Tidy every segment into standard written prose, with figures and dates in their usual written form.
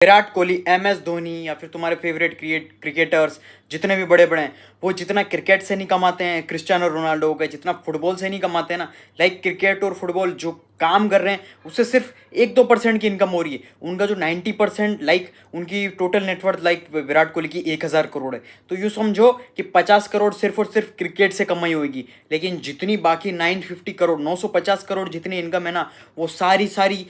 Virat Kohli, MS Dhoni या फिर तुम्हारे फेवरेट क्रिकेटर्स जितने भी बड़े बड़े हैं, वो जितना क्रिकेट से नहीं कमाते हैं, क्रिस्टियानो रोनाल्डो हो गए, जितना फुटबॉल से नहीं कमाते हैं ना, लाइक क्रिकेट और फुटबॉल जो काम कर रहे हैं उससे सिर्फ 1-2% की इनकम हो रही है। उनका जो 90% लाइक उनकी total net worth like Virat Kohli की 1000 करोड़ है। तो यूँ समझो कि 50 करोड़ सिर्फ और सिर्फ क्रिकेट से कमाई होगी, लेकिन जितनी बाकी 950 करोड़ 950 करोड़ जितनी इनकम है ना, वो सारी सारी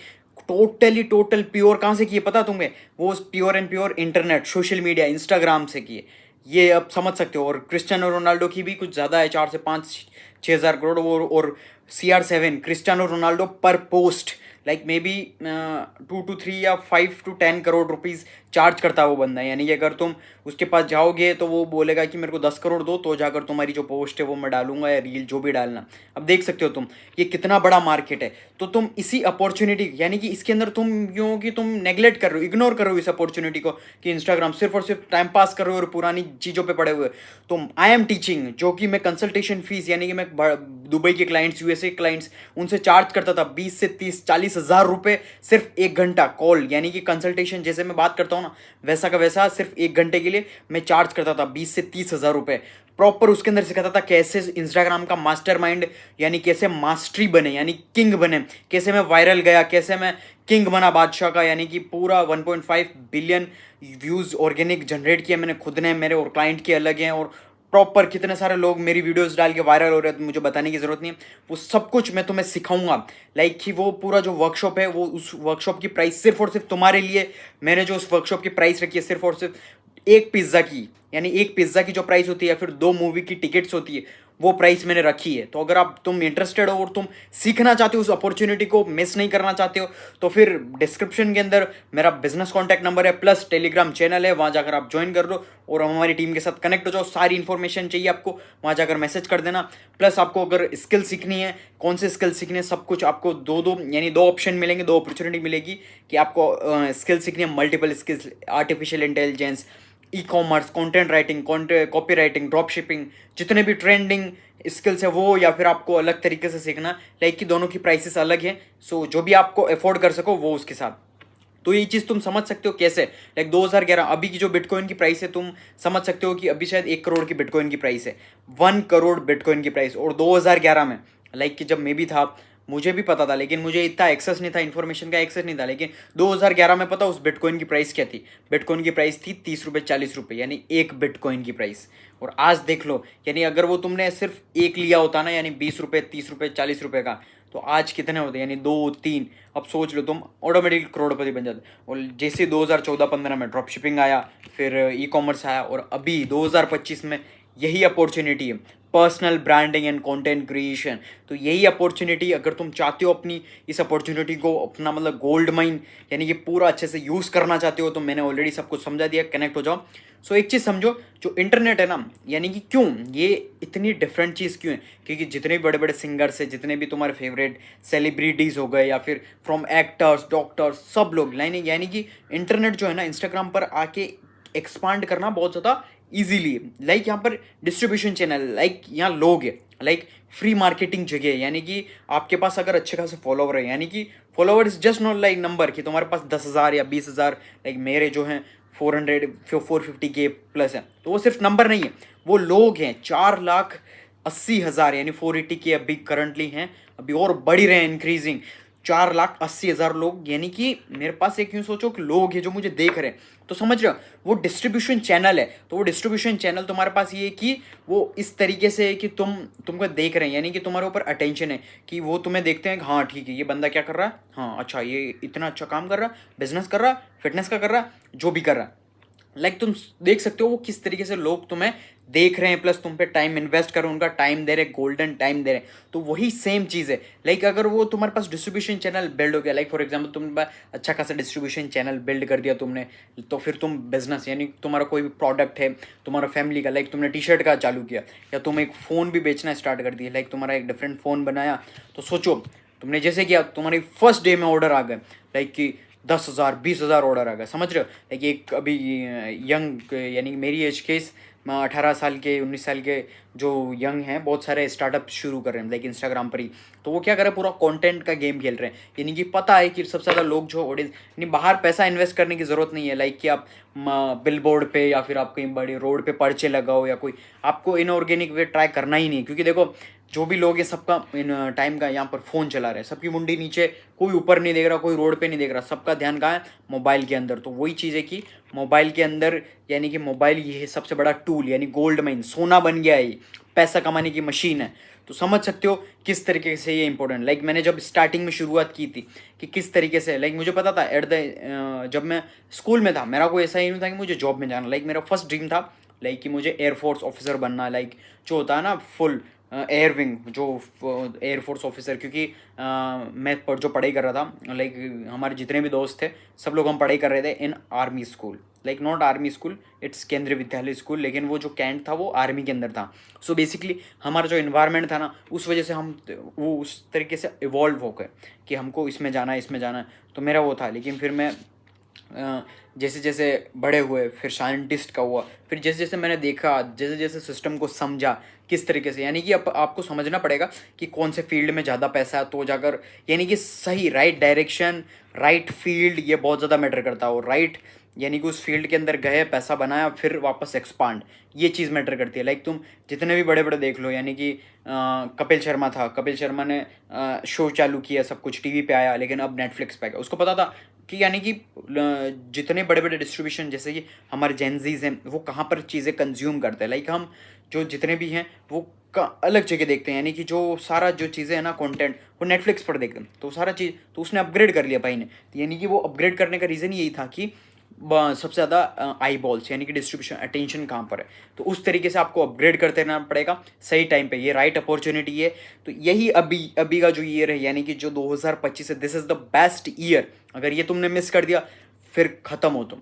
टोटल प्योर कहाँ से किए पता तुम्हें? वो pure and pure internet, social media, Instagram से किए। ये अब समझ सकते हो। और क्रिस्टियानो रोनाल्डो की भी कुछ ज़्यादा है, 4 से 5 6 हज़ार करोड़। और CR7 क्रिस्टियानो रोनाल्डो पर post like may be 2 to 3 या 5 to 10 करोड़ रुपीज़ चार्ज करता है वो बंदा। यानी कि अगर तुम उसके पास जाओगे तो वो बोलेगा कि मेरे को 10 करोड़ दो, तो जाकर तुम्हारी जो पोस्ट है वो मैं डालूंगा या रील जो भी डालना। अब देख सकते हो तुम ये कितना बड़ा मार्केट है। तो तुम इसी अपॉर्चुनिटी यानी कि इसके अंदर तुम यूँ कि तुम नेग्लेक्ट कर रहे हो, इग्नोर कर रहे हो इस अपॉर्चुनिटी को, कि इंस्टाग्राम सिर्फ और सिर्फ टाइम पास कर रहे हो और पुरानी चीज़ों पे पड़े हुए हो। तो आई एम टीचिंग, जो कि मैं कंसल्टेशन फीस यानी कि मैं दुबई के क्लाइंट्स, USA क्लाइंट्स, उनसे चार्ज करता था 20 से 30 40 हज़ार रुपये सिर्फ 1 घंटा कॉल, यानी कि कंसल्टेशन जैसे मैं बात करता हूँ ना वैसा का वैसा सिर्फ 1 घंटे के लिए मैं चार्ज करता था 20 से 30 हज़ार रुपये। प्रॉपर उसके अंदर सिखाता था कैसे इंस्टाग्राम का मास्टरमाइंड यानी कैसे मास्टरी बने, यानी किंग बने, कैसे मैं वायरल गया, कैसे मैं किंग बना बादशाह का। यानी कि पूरा 1.5 बिलियन व्यूज़ ऑर्गेनिक जनरेट किया मैंने खुद ने, मेरे और क्लाइंट के अलग हैं। और प्रॉपर कितने सारे लोग मेरी वीडियोस डाल के वायरल हो रहे हैं, तो मुझे बताने की ज़रूरत नहीं है। वो सब कुछ मैं तुम्हें सिखाऊंगा। लाइक कि वो पूरा जो वर्कशॉप है, वो उस वर्कशॉप की प्राइस सिर्फ और सिर्फ तुम्हारे लिए मैंने जो उस वर्कशॉप की प्राइस रखी है सिर्फ और सिर्फ एक पिज़्ज़ा की, यानी एक पिज़्ज़ा की जो प्राइस होती है या फिर 2 मूवी की टिकट्स होती है, वो प्राइस मैंने रखी है। तो अगर तुम इंटरेस्टेड हो और तुम सीखना चाहते हो, उस अपॉर्चुनिटी को मिस नहीं करना चाहते हो, तो फिर डिस्क्रिप्शन के अंदर मेरा बिजनेस कॉन्टैक्ट नंबर है, प्लस टेलीग्राम चैनल है, वहाँ जाकर आप ज्वाइन कर लो और हमारी टीम के साथ कनेक्ट हो जाओ। सारी इन्फॉर्मेशन चाहिए आपको, वहाँ जाकर मैसेज कर देना। प्लस आपको अगर स्किल सीखनी है, कौन से स्किल सीखनी है, सब कुछ आपको यानी 2 ऑप्शन मिलेंगे, 2 अपॉर्चुनिटी मिलेगी कि आपको स्किल सीखनी है। Multiple skills, artificial intelligence, e-commerce, content writing, copy writing, drop shipping, जितने भी ट्रेंडिंग स्किल्स है वो, या फिर आपको अलग तरीके से सीखना, लाइक कि दोनों की प्राइसेस अलग हैं। सो जो भी आपको अफोर्ड कर सको वो उसके साथ। तो ये चीज़ तुम समझ सकते हो कैसे, लाइक 2011 अभी की जो बिटकॉइन की प्राइस है, तुम समझ सकते हो कि अभी शायद 1 करोड़ की बिटकॉइन की प्राइस है, 1 करोड़ बिटकॉइन की प्राइस। और 2011 में लाइक कि जब मैं भी था, मुझे भी पता था, लेकिन मुझे इतना एक्सेस नहीं था, इन्फॉर्मेशन का एक्सेस नहीं था। लेकिन 2011 में पता उस बिटकॉइन की प्राइस क्या थी? बिटकॉइन की प्राइस थी 30 रुपये 40 रुपये, यानी एक बिटकॉइन की प्राइस। और आज देख लो, यानी अगर वो तुमने सिर्फ एक लिया होता ना, यानी 20 रुपये 30 रुपये 40 रुपये का, तो आज कितने होते? यानी 2 3, अब सोच लो तुम, ऑटोमेटिक करोड़पति बन जाते। और जैसे 2014-15 में ड्रॉप शिपिंग आया, फिर ई-कॉमर्स आया, और अभी 2025 में यही अपॉर्चुनिटी है, personal branding and content creation. तो यही अपॉर्चुनिटी, अगर तुम चाहते हो अपनी इस अपॉर्चुनिटी को अपना मतलब गोल्ड माइन यानी कि पूरा अच्छे से यूज़ करना चाहते हो, तो मैंने ऑलरेडी सब कुछ समझा दिया, कनेक्ट हो जाओ। सो एक चीज़ समझो, जो इंटरनेट है ना, यानी कि क्यों ये इतनी डिफरेंट चीज़ क्यों है? क्योंकि जितने भी बड़े बड़े सिंगर्स हैं, जितने भी तुम्हारे फेवरेट सेलिब्रिटीज़ हो गए, या फिर फ्रॉम एक्टर्स, डॉक्टर्स, सब लोग यानी कि इंटरनेट जो है ना, इंस्टाग्राम पर आके एक्सपांड करना बहुत ज़्यादा इजीली, लाइक यहाँ पर डिस्ट्रीब्यूशन चैनल, लाइक यहाँ लोग है, लाइक फ्री मार्केटिंग जगह है। यानी कि आपके पास अगर अच्छे खासे फॉलोवर है, यानी कि follower is just not like number कि तुम्हारे पास 10,000 या 20,000, लाइक मेरे जो हैं 450K प्लस है, तो वो सिर्फ नंबर नहीं है, वो लोग हैं। 4,80,000 यानी 480K अभी करंटली हैं, अभी और बढ़ रहे हैं, इंक्रीजिंग। 4,80,000 लोग, यानी कि मेरे पास एक यूँ सोचो कि लोग हैं जो मुझे देख रहे हैं। तो समझ रहे हो, वो डिस्ट्रीब्यूशन चैनल है। तो वो डिस्ट्रीब्यूशन चैनल तुम्हारे पास ये है कि वो इस तरीके से है कि तुमको देख रहे हैं, यानी कि तुम्हारे ऊपर अटेंशन है, कि वो तुम्हें देखते हैं, हाँ ठीक है ये बंदा क्या कर रहा है, हाँ अच्छा ये इतना अच्छा काम कर रहा है, बिजनेस कर रहा है, फिटनेस का कर रहा है, जो भी कर रहा है। लाइक तुम देख सकते हो वो किस तरीके से लोग तुम्हें देख रहे हैं, प्लस तुम पे टाइम इन्वेस्ट कर, उनका टाइम दे रहे, गोल्डन टाइम दे रहे। तो वही सेम चीज़ है। लाइक अगर वो तुम्हारे पास डिस्ट्रीब्यूशन चैनल बिल्ड हो गया, लाइक फॉर एग्जांपल तुम अच्छा खासा डिस्ट्रीब्यूशन चैनल बिल्ड कर दिया तुमने, तो फिर तुम बिजनेस यानी तुम्हारा कोई भी प्रोडक्ट है तुम्हारा फैमिली का, लाइक तुमने टी-शर्ट का चालू किया, या तुम एक फ़ोन भी बेचना स्टार्ट कर दिया, लाइक तुम्हारा एक डिफरेंट फ़ोन बनाया। तो सोचो तुमने जैसे किया, तुम्हारी फर्स्ट डे में ऑर्डर आ गए, लाइक कि 10,000 20,000 ऑर्डर आ गया, समझ रहे हो? लाइक एक अभी यंग यानी मेरी एज के 18 साल के 19 साल के जो यंग हैं बहुत सारे स्टार्टअप शुरू कर रहे हैं लाइक इंस्टाग्राम पर ही। तो वो क्या कर रहे हैं, पूरा कंटेंट का गेम खेल रहे हैं। यानी कि पता है कि सबसे ज़्यादा लोग जो ऑडियंस, यानी बाहर पैसा इन्वेस्ट करने की ज़रूरत नहीं है लाइक कि आप बिल बोर्ड पे या फिर आप कहीं बड़े रोड पे पर्चे लगाओ या कोई, आपको इनऑर्गेनिक वे ट्राई करना ही नहीं। क्योंकि देखो जो भी लोग ये सबका इन टाइम का यहाँ पर फ़ोन चला रहे हैं, सबकी मुंडी नीचे, कोई ऊपर नहीं देख रहा, कोई रोड पे नहीं देख रहा, सबका ध्यान कहाँ है, मोबाइल के अंदर। तो वही चीज़ है कि मोबाइल के अंदर, यानी कि मोबाइल ये है सबसे बड़ा टूल, यानी गोल्ड माइन, सोना बन गया है ये, पैसा कमाने की मशीन है। तो समझ सकते हो किस तरीके से ये इंपॉर्टेंट, लाइक मैंने जब स्टार्टिंग में शुरुआत की थी कि किस तरीके से, लाइक मुझे पता था जब मैं स्कूल में था, मेरा कोई ऐसा ही नहीं था कि मुझे जॉब में जाना। लाइक मेरा फर्स्ट ड्रीम था लाइक कि मुझे एयरफोर्स ऑफिसर बनना, लाइक जो होता है ना फुल एयर विंग, जो एयरफोर्स ऑफिसर। क्योंकि मैं जो पढ़ाई कर रहा था, लाइक हमारे जितने भी दोस्त थे सब लोग हम पढ़ाई कर रहे थे इन army school, like not army school, it's केंद्रीय विद्यालय स्कूल, लेकिन वो जो कैंट था वो आर्मी के अंदर था। सो बेसिकली हमारा जो इन्वायरमेंट था ना, उस वजह से हम वो उस तरीके से इवॉल्व हो गए कि हमको इसमें जाना है, इसमें जाना है। तो मेरा वो था। लेकिन फिर मैं जैसे जैसे बड़े हुए, फिर साइंटिस्ट का हुआ, फिर जैसे जैसे मैंने देखा, जैसे जैसे सिस्टम को समझा किस तरीके से, यानी कि अब आपको समझना पड़ेगा कि कौन से फील्ड में ज़्यादा पैसा है, तो जाकर यानी कि सही राइट डायरेक्शन, राइट फील्ड, ये बहुत ज़्यादा मैटर करता है। और राइट यानी कि उस फील्ड के अंदर गए, पैसा बनाया, फिर वापस एक्सपांड, ये चीज़ मैटर करती है। लाइक तुम जितने भी बड़े बड़े देख लो, यानी कि कपिल शर्मा था, कपिल शर्मा ने शो चालू किया, सब कुछ टीवी पे आया, लेकिन अब नेटफ्लिक्स पे आ गया। उसको पता था कि यानी कि जितने बड़े बड़े डिस्ट्रीब्यूशन, जैसे कि हमारे जेनजीज हैं, वो कहाँ पर चीज़ें कंज्यूम करते हैं। लाइक हम जो जितने भी हैं वो अलग जगह देखते हैं, यानी कि जो सारा जो चीज़ें हैं ना कंटेंट, वो नेटफ्लिक्स पर देखते हैं। तो सारा चीज़ तो उसने अपग्रेड कर लिया भाई ने। तो यानी कि वो अपग्रेड करने का रीज़न यही था कि सबसे ज़्यादा आई बॉल्स, यानी कि डिस्ट्रीब्यूशन अटेंशन कहाँ पर है। तो उस तरीके से आपको अपग्रेड करते रहना पड़ेगा सही टाइम पे, ये राइट अपॉर्चुनिटी है। तो यही अभी अभी का जो ईयर है, यानी कि जो 2025 है, this is the best year. अगर ये तुमने मिस कर दिया फिर ख़त्म हो तुम।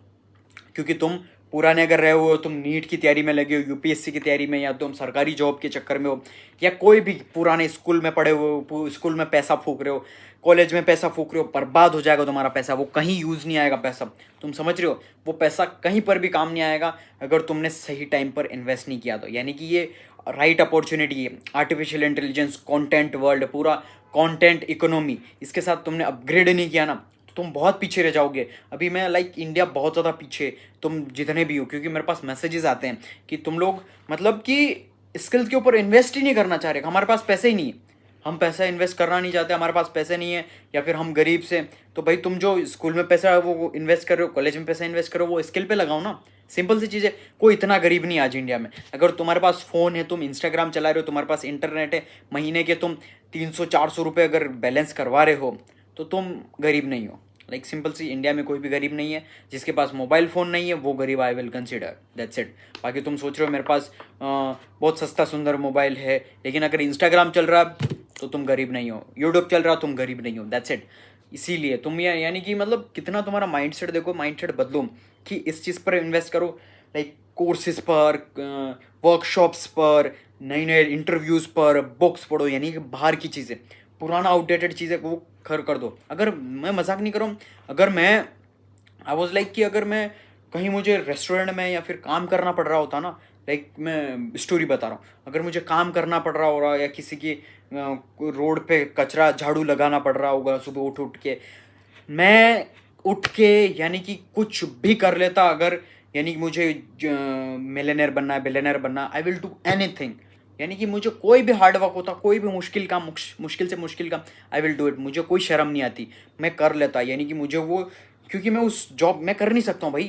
क्योंकि तुम पुराने अगर रहे हो, तुम नीट की तैयारी में लगे हो, यूपीएससी की तैयारी में, या तुम सरकारी जॉब के चक्कर में हो, या कोई भी पुराने स्कूल में पढ़े हो, स्कूल में पैसा फूक रहे हो, कॉलेज में पैसा फूक रहे हो, बर्बाद हो जाएगा तुम्हारा पैसा, वो कहीं यूज़ नहीं आएगा पैसा। तुम समझ रहे हो, वो पैसा कहीं पर भी काम नहीं आएगा अगर तुमने सही टाइम पर इन्वेस्ट नहीं किया तो। यानी कि ये राइट अपॉर्चुनिटी है, आर्टिफिशियल इंटेलिजेंस, कंटेंट वर्ल्ड, पूरा कंटेंट इकोनॉमी, इसके साथ तुमने अपग्रेड नहीं किया ना, तुम बहुत पीछे रह जाओगे। अभी मैं लाइक इंडिया बहुत ज़्यादा पीछे, तुम जितने भी हो, क्योंकि मेरे पास मैसेजेस आते हैं कि तुम लोग मतलब कि स्किल्स के ऊपर इन्वेस्ट ही नहीं करना चाह रहे, हमारे पास पैसे ही नहीं है, हम पैसा इन्वेस्ट करना नहीं चाहते, हमारे पास पैसे नहीं है, या फिर हम गरीब से। तो भाई तुम जो स्कूल में पैसा वो इन्वेस्ट कर रहे हो, कॉलेज में पैसा इन्वेस्ट करो, वो स्किल पे लगाओ ना। सिंपल सी चीज़ है। कोई इतना गरीब नहीं आज इंडिया में। अगर तुम्हारे पास फ़ोन है, तुम इंस्टाग्राम चला रहे हो, तुम्हारे पास इंटरनेट है, महीने के तुम 300-400 रुपये अगर बैलेंस करवा रहे हो, तो तुम गरीब नहीं हो। लाइक सिंपल सी, इंडिया में कोई भी गरीब नहीं है। जिसके पास मोबाइल फ़ोन नहीं है वो गरीब, I will consider, that's it. बाकी तुम सोच रहे हो मेरे पास बहुत सस्ता सुंदर मोबाइल है, लेकिन अगर इंस्टाग्राम चल रहा है तो तुम गरीब नहीं हो, यूट्यूब चल रहा तुम गरीब नहीं हो, दैट्स इट। इसीलिए तुम ये, यानी कि मतलब कितना तुम्हारा माइंडसेट देखो, माइंडसेट बदलो कि इस चीज़ पर इन्वेस्ट करो, लाइक कोर्सेज पर, वर्कशॉप्स पर, नए नए इंटरव्यूज़ पर, बुक्स पढ़ो, यानी कि बाहर की चीज़ें, पुराना आउटडेटेड चीज़ें वो कर दो। अगर मैं मजाक नहीं कर रहा हूँ, अगर मैं आई वॉज लाइक कि अगर मैं कहीं मुझे रेस्टोरेंट में या फिर काम करना पड़ रहा होता ना, लाइक मैं स्टोरी बता रहा हूँ, अगर मुझे काम करना पड़ रहा होगा या किसी की रोड पे कचरा झाड़ू लगाना पड़ रहा होगा सुबह उठ उठ के, मैं उठ के यानी कि कुछ भी कर लेता। अगर यानी कि मुझे मिलियनेयर बनना है, बिलियनेयर बनना, आई विल डू एनीथिंग। यानी कि मुझे कोई भी हार्ड वर्क होता, कोई भी मुश्किल काम, मुश्किल से मुश्किल काम, आई विल डू इट। मुझे कोई शर्म नहीं आती, मैं कर लेता। यानी कि मुझे वो, क्योंकि मैं उस जॉब मैं कर नहीं सकता हूँ भाई,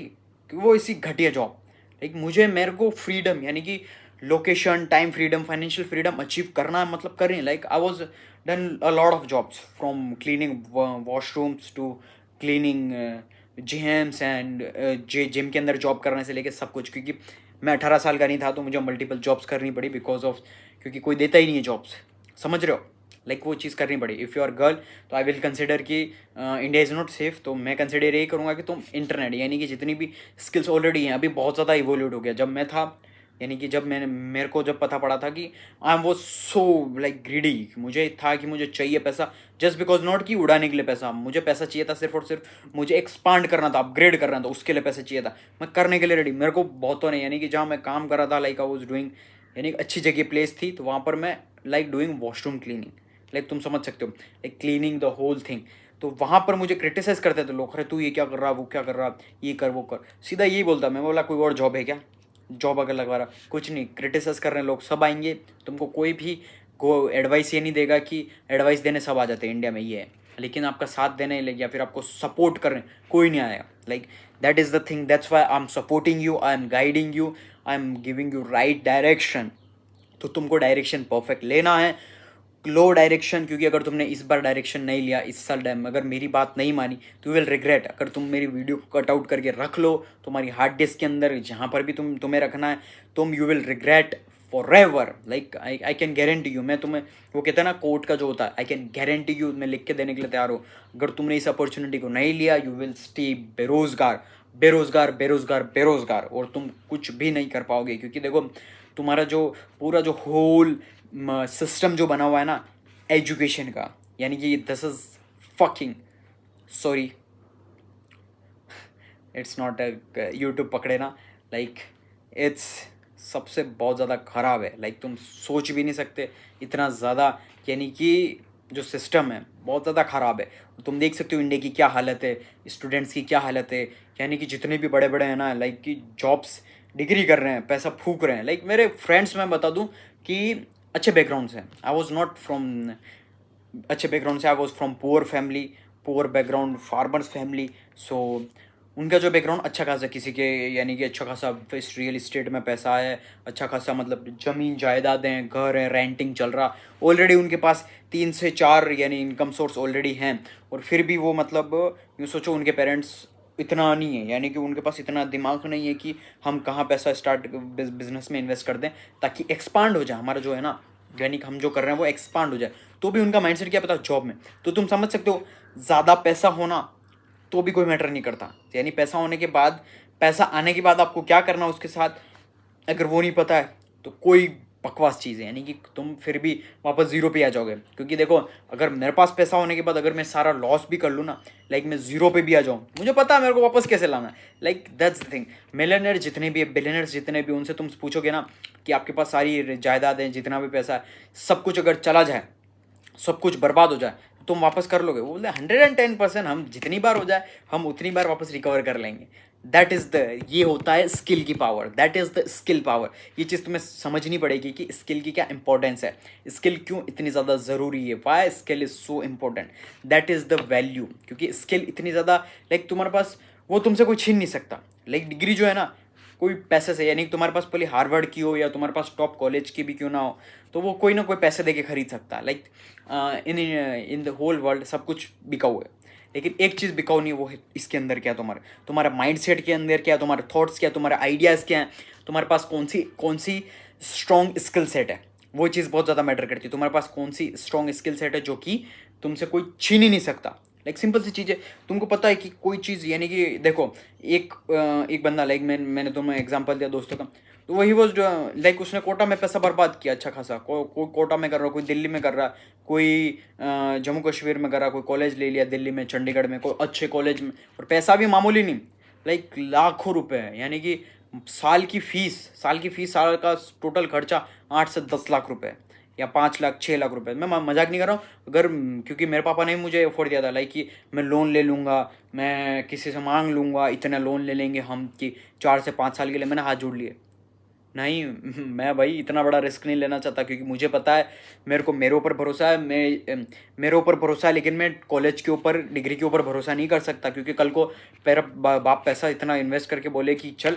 क्योंकि वो इसी घटिया जॉब, लाइक मुझे, मेरे को फ्रीडम, यानी कि location, time freedom, financial freedom achieve करना, मतलब करें। Like I was done a lot of jobs, from cleaning washrooms to cleaning gyms and gym के अंदर जॉब करने से लेके सब कुछ। क्योंकि मैं 18 साल का नहीं था तो मुझे मल्टीपल जॉब्स करनी पड़ी बिकॉज ऑफ, क्योंकि कोई देता ही नहीं है जॉब्स, समझ रहे हो। लाइक वो चीज़ करनी पड़ी। इफ़ यू आर गर्ल तो आई विल कंसिडर कि इंडिया इज़ नॉट सेफ, तो मैं कंसिडर यही करूँगा कि तुम इंटरनेट, यानी कि जितनी भी स्किल्स ऑलरेडी हैं, अभी बहुत ज़्यादा इवोल्यूट हो गया। जब मैं था यानी कि जब मेरे को जब पता पड़ा था कि आई एम वो सो लाइक ग्रीडी, मुझे था कि मुझे चाहिए पैसा, जस्ट बिकॉज नॉट कि उड़ाने के लिए पैसा, मुझे पैसा चाहिए था सिर्फ और सिर्फ मुझे एक्सपांड करना था, अपग्रेड करना था, उसके लिए पैसा चाहिए था। मैं करने के लिए रेडी, मेरे को बहुतों ने, यानी कि जहाँ मैं काम कर रहा था, लाइक आई वॉज डूइंग, यानी अच्छी जगह प्लेस थी, तो वहाँ पर मैं like doing washroom cleaning, like तुम समझ सकते हो, like cleaning the whole thing. तो वहाँ पर मुझे क्रिटिसाइज करते थे लोग, अरे तू ये क्या कर रहा, वो क्या कर रहा, ये कर वो कर, सीधा यही बोलता। मैं बोला कोई और जॉब है क्या, जॉब अगर लगवा रहा, कुछ नहीं, क्रिटिसाइज कर रहे हैं लोग, सब आएंगे, तुमको कोई भी को एडवाइस ये नहीं देगा कि एडवाइस देने सब आ जाते हैं, इंडिया में ये है, लेकिन आपका साथ देने या फिर आपको सपोर्ट करने कोई नहीं आएगा। Like that is the thing, that's why I am supporting you, I am guiding you, I am giving you right direction. तो तुमको डायरेक्शन परफेक्ट लेना है, लो डायरेक्शन, क्योंकि अगर तुमने इस बार डायरेक्शन नहीं लिया, इस साल टाइम अगर मेरी बात नहीं मानी, तो विल रिग्रेट। अगर तुम मेरी वीडियो को कट आउट करके रख लो तुम्हारी हार्ड डिस्क के अंदर, जहाँ पर भी तुम्हें रखना है, तुम you will regret for ever. Like I can guarantee you, मैं तुम्हें, वो कहते हैं ना कोर्ट का जो होता है, आई कैन गारंटी यू, मैं लिख के देने के लिए तैयार हूँ, अगर तुमने इस अपॉर्चुनिटी को नहीं लिया, यू विल स्टे बेरोजगार, बेरोजगार, बेरोजगार, बेरोजगार, और तुम कुछ भी नहीं कर पाओगे। क्योंकि देखो तुम्हारा जो पूरा जो होल सिस्टम जो बना हुआ है ना एजुकेशन का, यानी कि this is fucking, sorry it's not YouTube पकड़े ना, लाइक इट्स सबसे बहुत ज़्यादा ख़राब है। लाइक तुम सोच भी नहीं सकते इतना ज़्यादा, यानी कि जो सिस्टम है बहुत ज़्यादा ख़राब है। तुम देख सकते हो इंडिया की क्या हालत है, स्टूडेंट्स की क्या हालत है, यानी कि जितने भी बड़े बड़े हैं ना, लाइक कि जॉब्स डिग्री कर रहे हैं, पैसा फूक रहे हैं। लाइक मेरे फ्रेंड्स मैं बता दूं कि अच्छे बैकग्राउंड से, आई वॉज नॉट फ्रॉम अच्छे बैकग्राउंड से, I was from poor family, poor background, farmers family. So उनका जो बैकग्राउंड अच्छा खासा, किसी के यानी कि अच्छा खासा रियल इस्टेट में पैसा है, अच्छा खासा मतलब ज़मीन जायदादें, घर है, रेंटिंग चल रहा, ऑलरेडी उनके पास 3 से 4 यानी इनकम सोर्स ऑलरेडी हैं। और फिर भी वो मतलब यूँ सोचो उनके पेरेंट्स इतना नहीं है, यानी कि उनके पास इतना दिमाग नहीं है कि हम कहाँ पैसा स्टार्ट बिजनेस में इन्वेस्ट कर दें ताकि एक्सपांड हो जाए हमारा जो है ना, यानी कि हम जो कर रहे हैं वो एक्सपांड हो जाए। तो भी उनका माइंडसेट क्या पता, जॉब में। तो तुम समझ सकते हो ज़्यादा पैसा होना तो भी कोई मैटर नहीं करता, यानी पैसा होने के बाद, पैसा आने के बाद आपको क्या करना उसके साथ, अगर वो नहीं पता है तो कोई बकवास चीज़ है, यानी कि तुम फिर भी वापस ज़ीरो पे आ जाओगे। क्योंकि देखो अगर मेरे पास पैसा होने के बाद अगर मैं सारा लॉस भी कर लूँ ना, लाइक मैं ज़ीरो पे भी आ जाऊँ, मुझे पता है मेरे को वापस कैसे लाना है। Like that's the thing. Millionaire जितने भी, बिलियनर्स जितने भी, उनसे तुम पूछोगे ना कि आपके पास सारी जायदाद है, जितना भी पैसा है, सब कुछ अगर चला जाए, सब कुछ बर्बाद हो जाए, तुम वापस कर लोगे? वो बोले 110%, हम जितनी बार हो जाए हम उतनी बार वापस रिकवर कर लेंगे। दैट इज़ द, ये होता है स्किल की power, that is the skill power. ये चीज़ तुम्हें समझनी पड़ेगी कि स्किल की क्या इंपॉर्टेंस है, स्किल क्यों इतनी ज़्यादा ज़रूरी है, why skill is so important, that is the value. क्योंकि स्किल इतनी ज़्यादा, लाइक तुम्हारे पास वो तुमसे कोई छीन नहीं सकता। लाइक डिग्री जो है ना, कोई पैसे से, यानी तुम्हारे पास पहले हार्वर्ड की हो या तुम्हारे पास टॉप कॉलेज की भी क्यों ना हो, तो वो कोई ना कोई पैसे दे के खरीद सकता है। Like in the whole world सब कुछ बिका हुआ है, लेकिन एक चीज़ बिकाऊ नहीं, वो है इसके अंदर क्या, तुम्हारा तुम्हारा माइंड सेट के अंदर क्या, तुम्हारे थॉट्स क्या, तुम्हारे आइडियाज़ क्या हैं, तुम्हारे पास कौन सी स्ट्रॉन्ग स्किल सेट है, वो चीज़ बहुत ज़्यादा मैटर करती है। तुम्हारे पास कौन सी स्ट्रॉन्ग स्किल सेट है जो कि तुमसे कोई छीन ही नहीं सकता। लाइक सिंपल सी चीज़ है, तुमको पता है कि कोई चीज़, यानी कि देखो एक बंदा, लाइक मैंने तुम्हें एग्जांपल दिया दोस्तों का, तो वही वो लाइक उसने कोटा में पैसा बर्बाद किया अच्छा खासा, कोई कोटा में कर रहा, कोई दिल्ली में कर रहा, कोई जम्मू कश्मीर में कर रहा, कोई कॉलेज ले लिया दिल्ली में, चंडीगढ़ में, कोई अच्छे कॉलेज में, और पैसा भी मामूली नहीं, लाइक लाखों रुपए है। यानी कि साल की फीस, साल का टोटल खर्चा 8 से 10 लाख रुपए, या 5 लाख 6 लाख रुपए। मैं मजाक नहीं कर रहा हूँ। अगर क्योंकि मेरे पापा ने मुझे अफोर्ड दिया था, लाइक कि मैं लोन ले लूँगा, मैं किसी से मांग लूँगा, इतना लोन ले लेंगे हम कि 4 से 5 साल के लिए। मैंने हाथ जोड़ लिए, नहीं मैं भाई इतना बड़ा रिस्क नहीं लेना चाहता, क्योंकि मुझे पता है, मेरे ऊपर भरोसा है, मेरे ऊपर भरोसा है, लेकिन मैं कॉलेज के ऊपर, डिग्री के ऊपर भरोसा नहीं कर सकता। क्योंकि कल को मेरा बाप पैसा इतना इन्वेस्ट करके बोले कि चल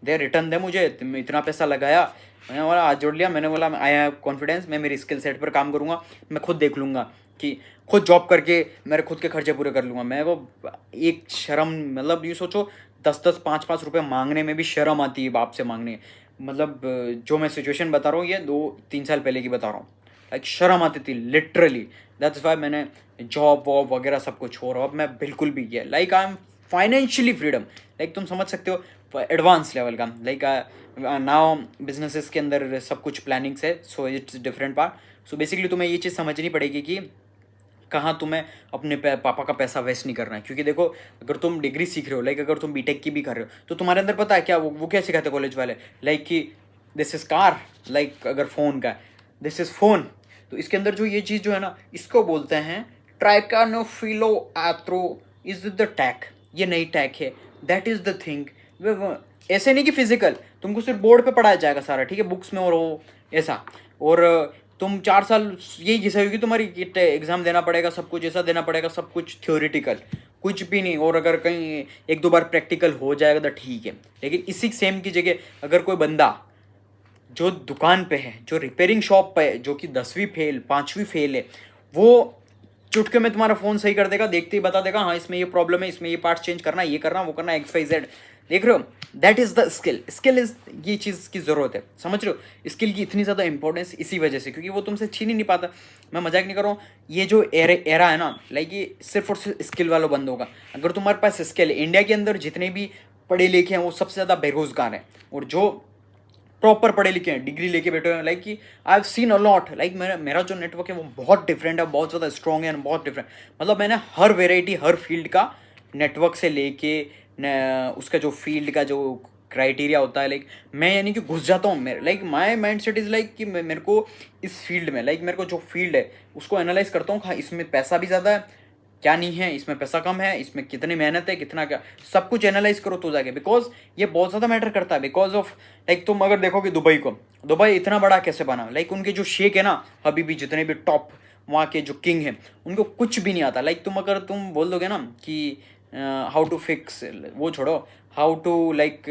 दे, रिटर्न दे मुझे, तुम इतना पैसा लगाया। मैंने बोला हाथ जोड़ लिया, मैंने बोला आई हैव कॉन्फिडेंस, मैं मेरी स्किल सेट पर काम करूँगा, मैं खुद देख लूँगा कि खुद जॉब करके मेरे खुद के खर्चे पूरे कर लूँगा। मैं को एक शर्म, मतलब यूँ सोचो 10-10 5-5 रुपये मांगने में भी शर्म आती है बाप से मांगने। मतलब जो मैं सिचुएशन बता रहा हूँ ये 2-3 साल पहले की बता रहा हूँ, लाइक शर्म आती थी लिटरली। दैट्स वाई मैंने जॉब वॉब वगैरह सब कुछ छोड़ा। अब मैं बिल्कुल भी, ये like I am financially freedom, like तुम समझ सकते हो एडवांस लेवल का, लाइक नाउ बिजनेसेस के अंदर सब कुछ प्लानिंग्स है, so it's different part. So basically तुम्हें ये चीज़ समझनी पड़ेगी कि कहाँ तुम्हें अपने पापा का पैसा वेस्ट नहीं करना है। क्योंकि देखो, अगर तुम डिग्री सीख रहे हो, लाइक अगर तुम बीटेक की भी कर रहे हो, तो तुम्हारे अंदर पता है क्या वो क्या सिखाते कॉलेज वाले, लाइक कि दिस इज़ कार, लाइक अगर फ़ोन का दिस इज़ फ़ोन, तो इसके अंदर जो ये चीज़ जो है ना, इसको बोलते हैं ट्राइकानोफिलो एथ्रो इज द टैग। ये नई टैग है, दैट इज़ द थिंग। ऐसे नहीं कि फिजिकल तुमको सिर्फ बोर्ड पे पढ़ाया जाएगा सारा, ठीक है, बुक्स में, और वो ऐसा, और तुम 4 साल यही घिसाई होगी तुम्हारी, एग्जाम देना पड़ेगा, सब कुछ ऐसा देना पड़ेगा, सब कुछ थ्योरेटिकल, कुछ भी नहीं। और अगर कहीं 1-2 बार प्रैक्टिकल हो जाएगा तो ठीक है, लेकिन इसी सेम की जगह अगर कोई बंदा जो दुकान पे है, जो रिपेयरिंग शॉप पे है, जो कि 10वीं फेल 5वीं फेल है, वो चुटके में तुम्हारा फ़ोन सही कर देगा, देखते ही बता देगा हाँ इसमें ये प्रॉब्लम है, इसमें ये पार्ट चेंज करना, ये करना, वो करना, XYZ। देख रहे हो, that is the skill. Skill is ये चीज़ की ज़रूरत है, समझ रहे हो। स्किल की इतनी ज़्यादा इंपॉर्टेंस इसी वजह से, क्योंकि वो तुमसे छीन ही नहीं पाता। मैं मजाक नहीं कर रहा हूँ, ये जो एरा है ना, लाइक ये सिर्फ और सिर्फ स्किल वालों बंद होगा। अगर तुम्हारे पास स्किल है, इंडिया के अंदर जितने भी पढ़े लिखे हैं वो सबसे ज़्यादा बेरोजगार हैं, और जो प्रॉपर पढ़े लिखे हैं, डिग्री लेके बैठे हुए हैं, लाइक कि I have seen a lot, like मेरा जो नेटवर्क है वो बहुत डिफरेंट है, बहुत ज़्यादा स्ट्रॉन्ग है, बहुत डिफरेंट। मतलब मैंने हर वेराइटी, हर फील्ड का नेटवर्क से लेके उसका जो फील्ड का जो क्राइटेरिया होता है, लाइक मैं यानी कि घुस जाता हूँ। मेरे like my mind set is like कि मेरे को इस फील्ड में, लाइक मेरे को जो फील्ड है उसको एनालाइज करता हूँ। हाँ, इसमें पैसा भी ज़्यादा है, क्या नहीं है, इसमें पैसा कम है, इसमें कितनी मेहनत है, कितना क्या, सब कुछ एनालाइज करो तो जाके, बिकॉज ये बहुत ज़्यादा मैटर करता है। बिकॉज ऑफ लाइक तुम अगर देखोगे दुबई को, दुबई इतना बड़ा कैसे बना, लाइक उनके जो शेख है ना, अभी भी जितने भी टॉप वहाँ के जो किंग हैं, उनको कुछ भी नहीं आता। लाइक तुम बोल दोगे ना कि हाउ टू फिक्स, वो छोड़ो, हाउ टू लाइक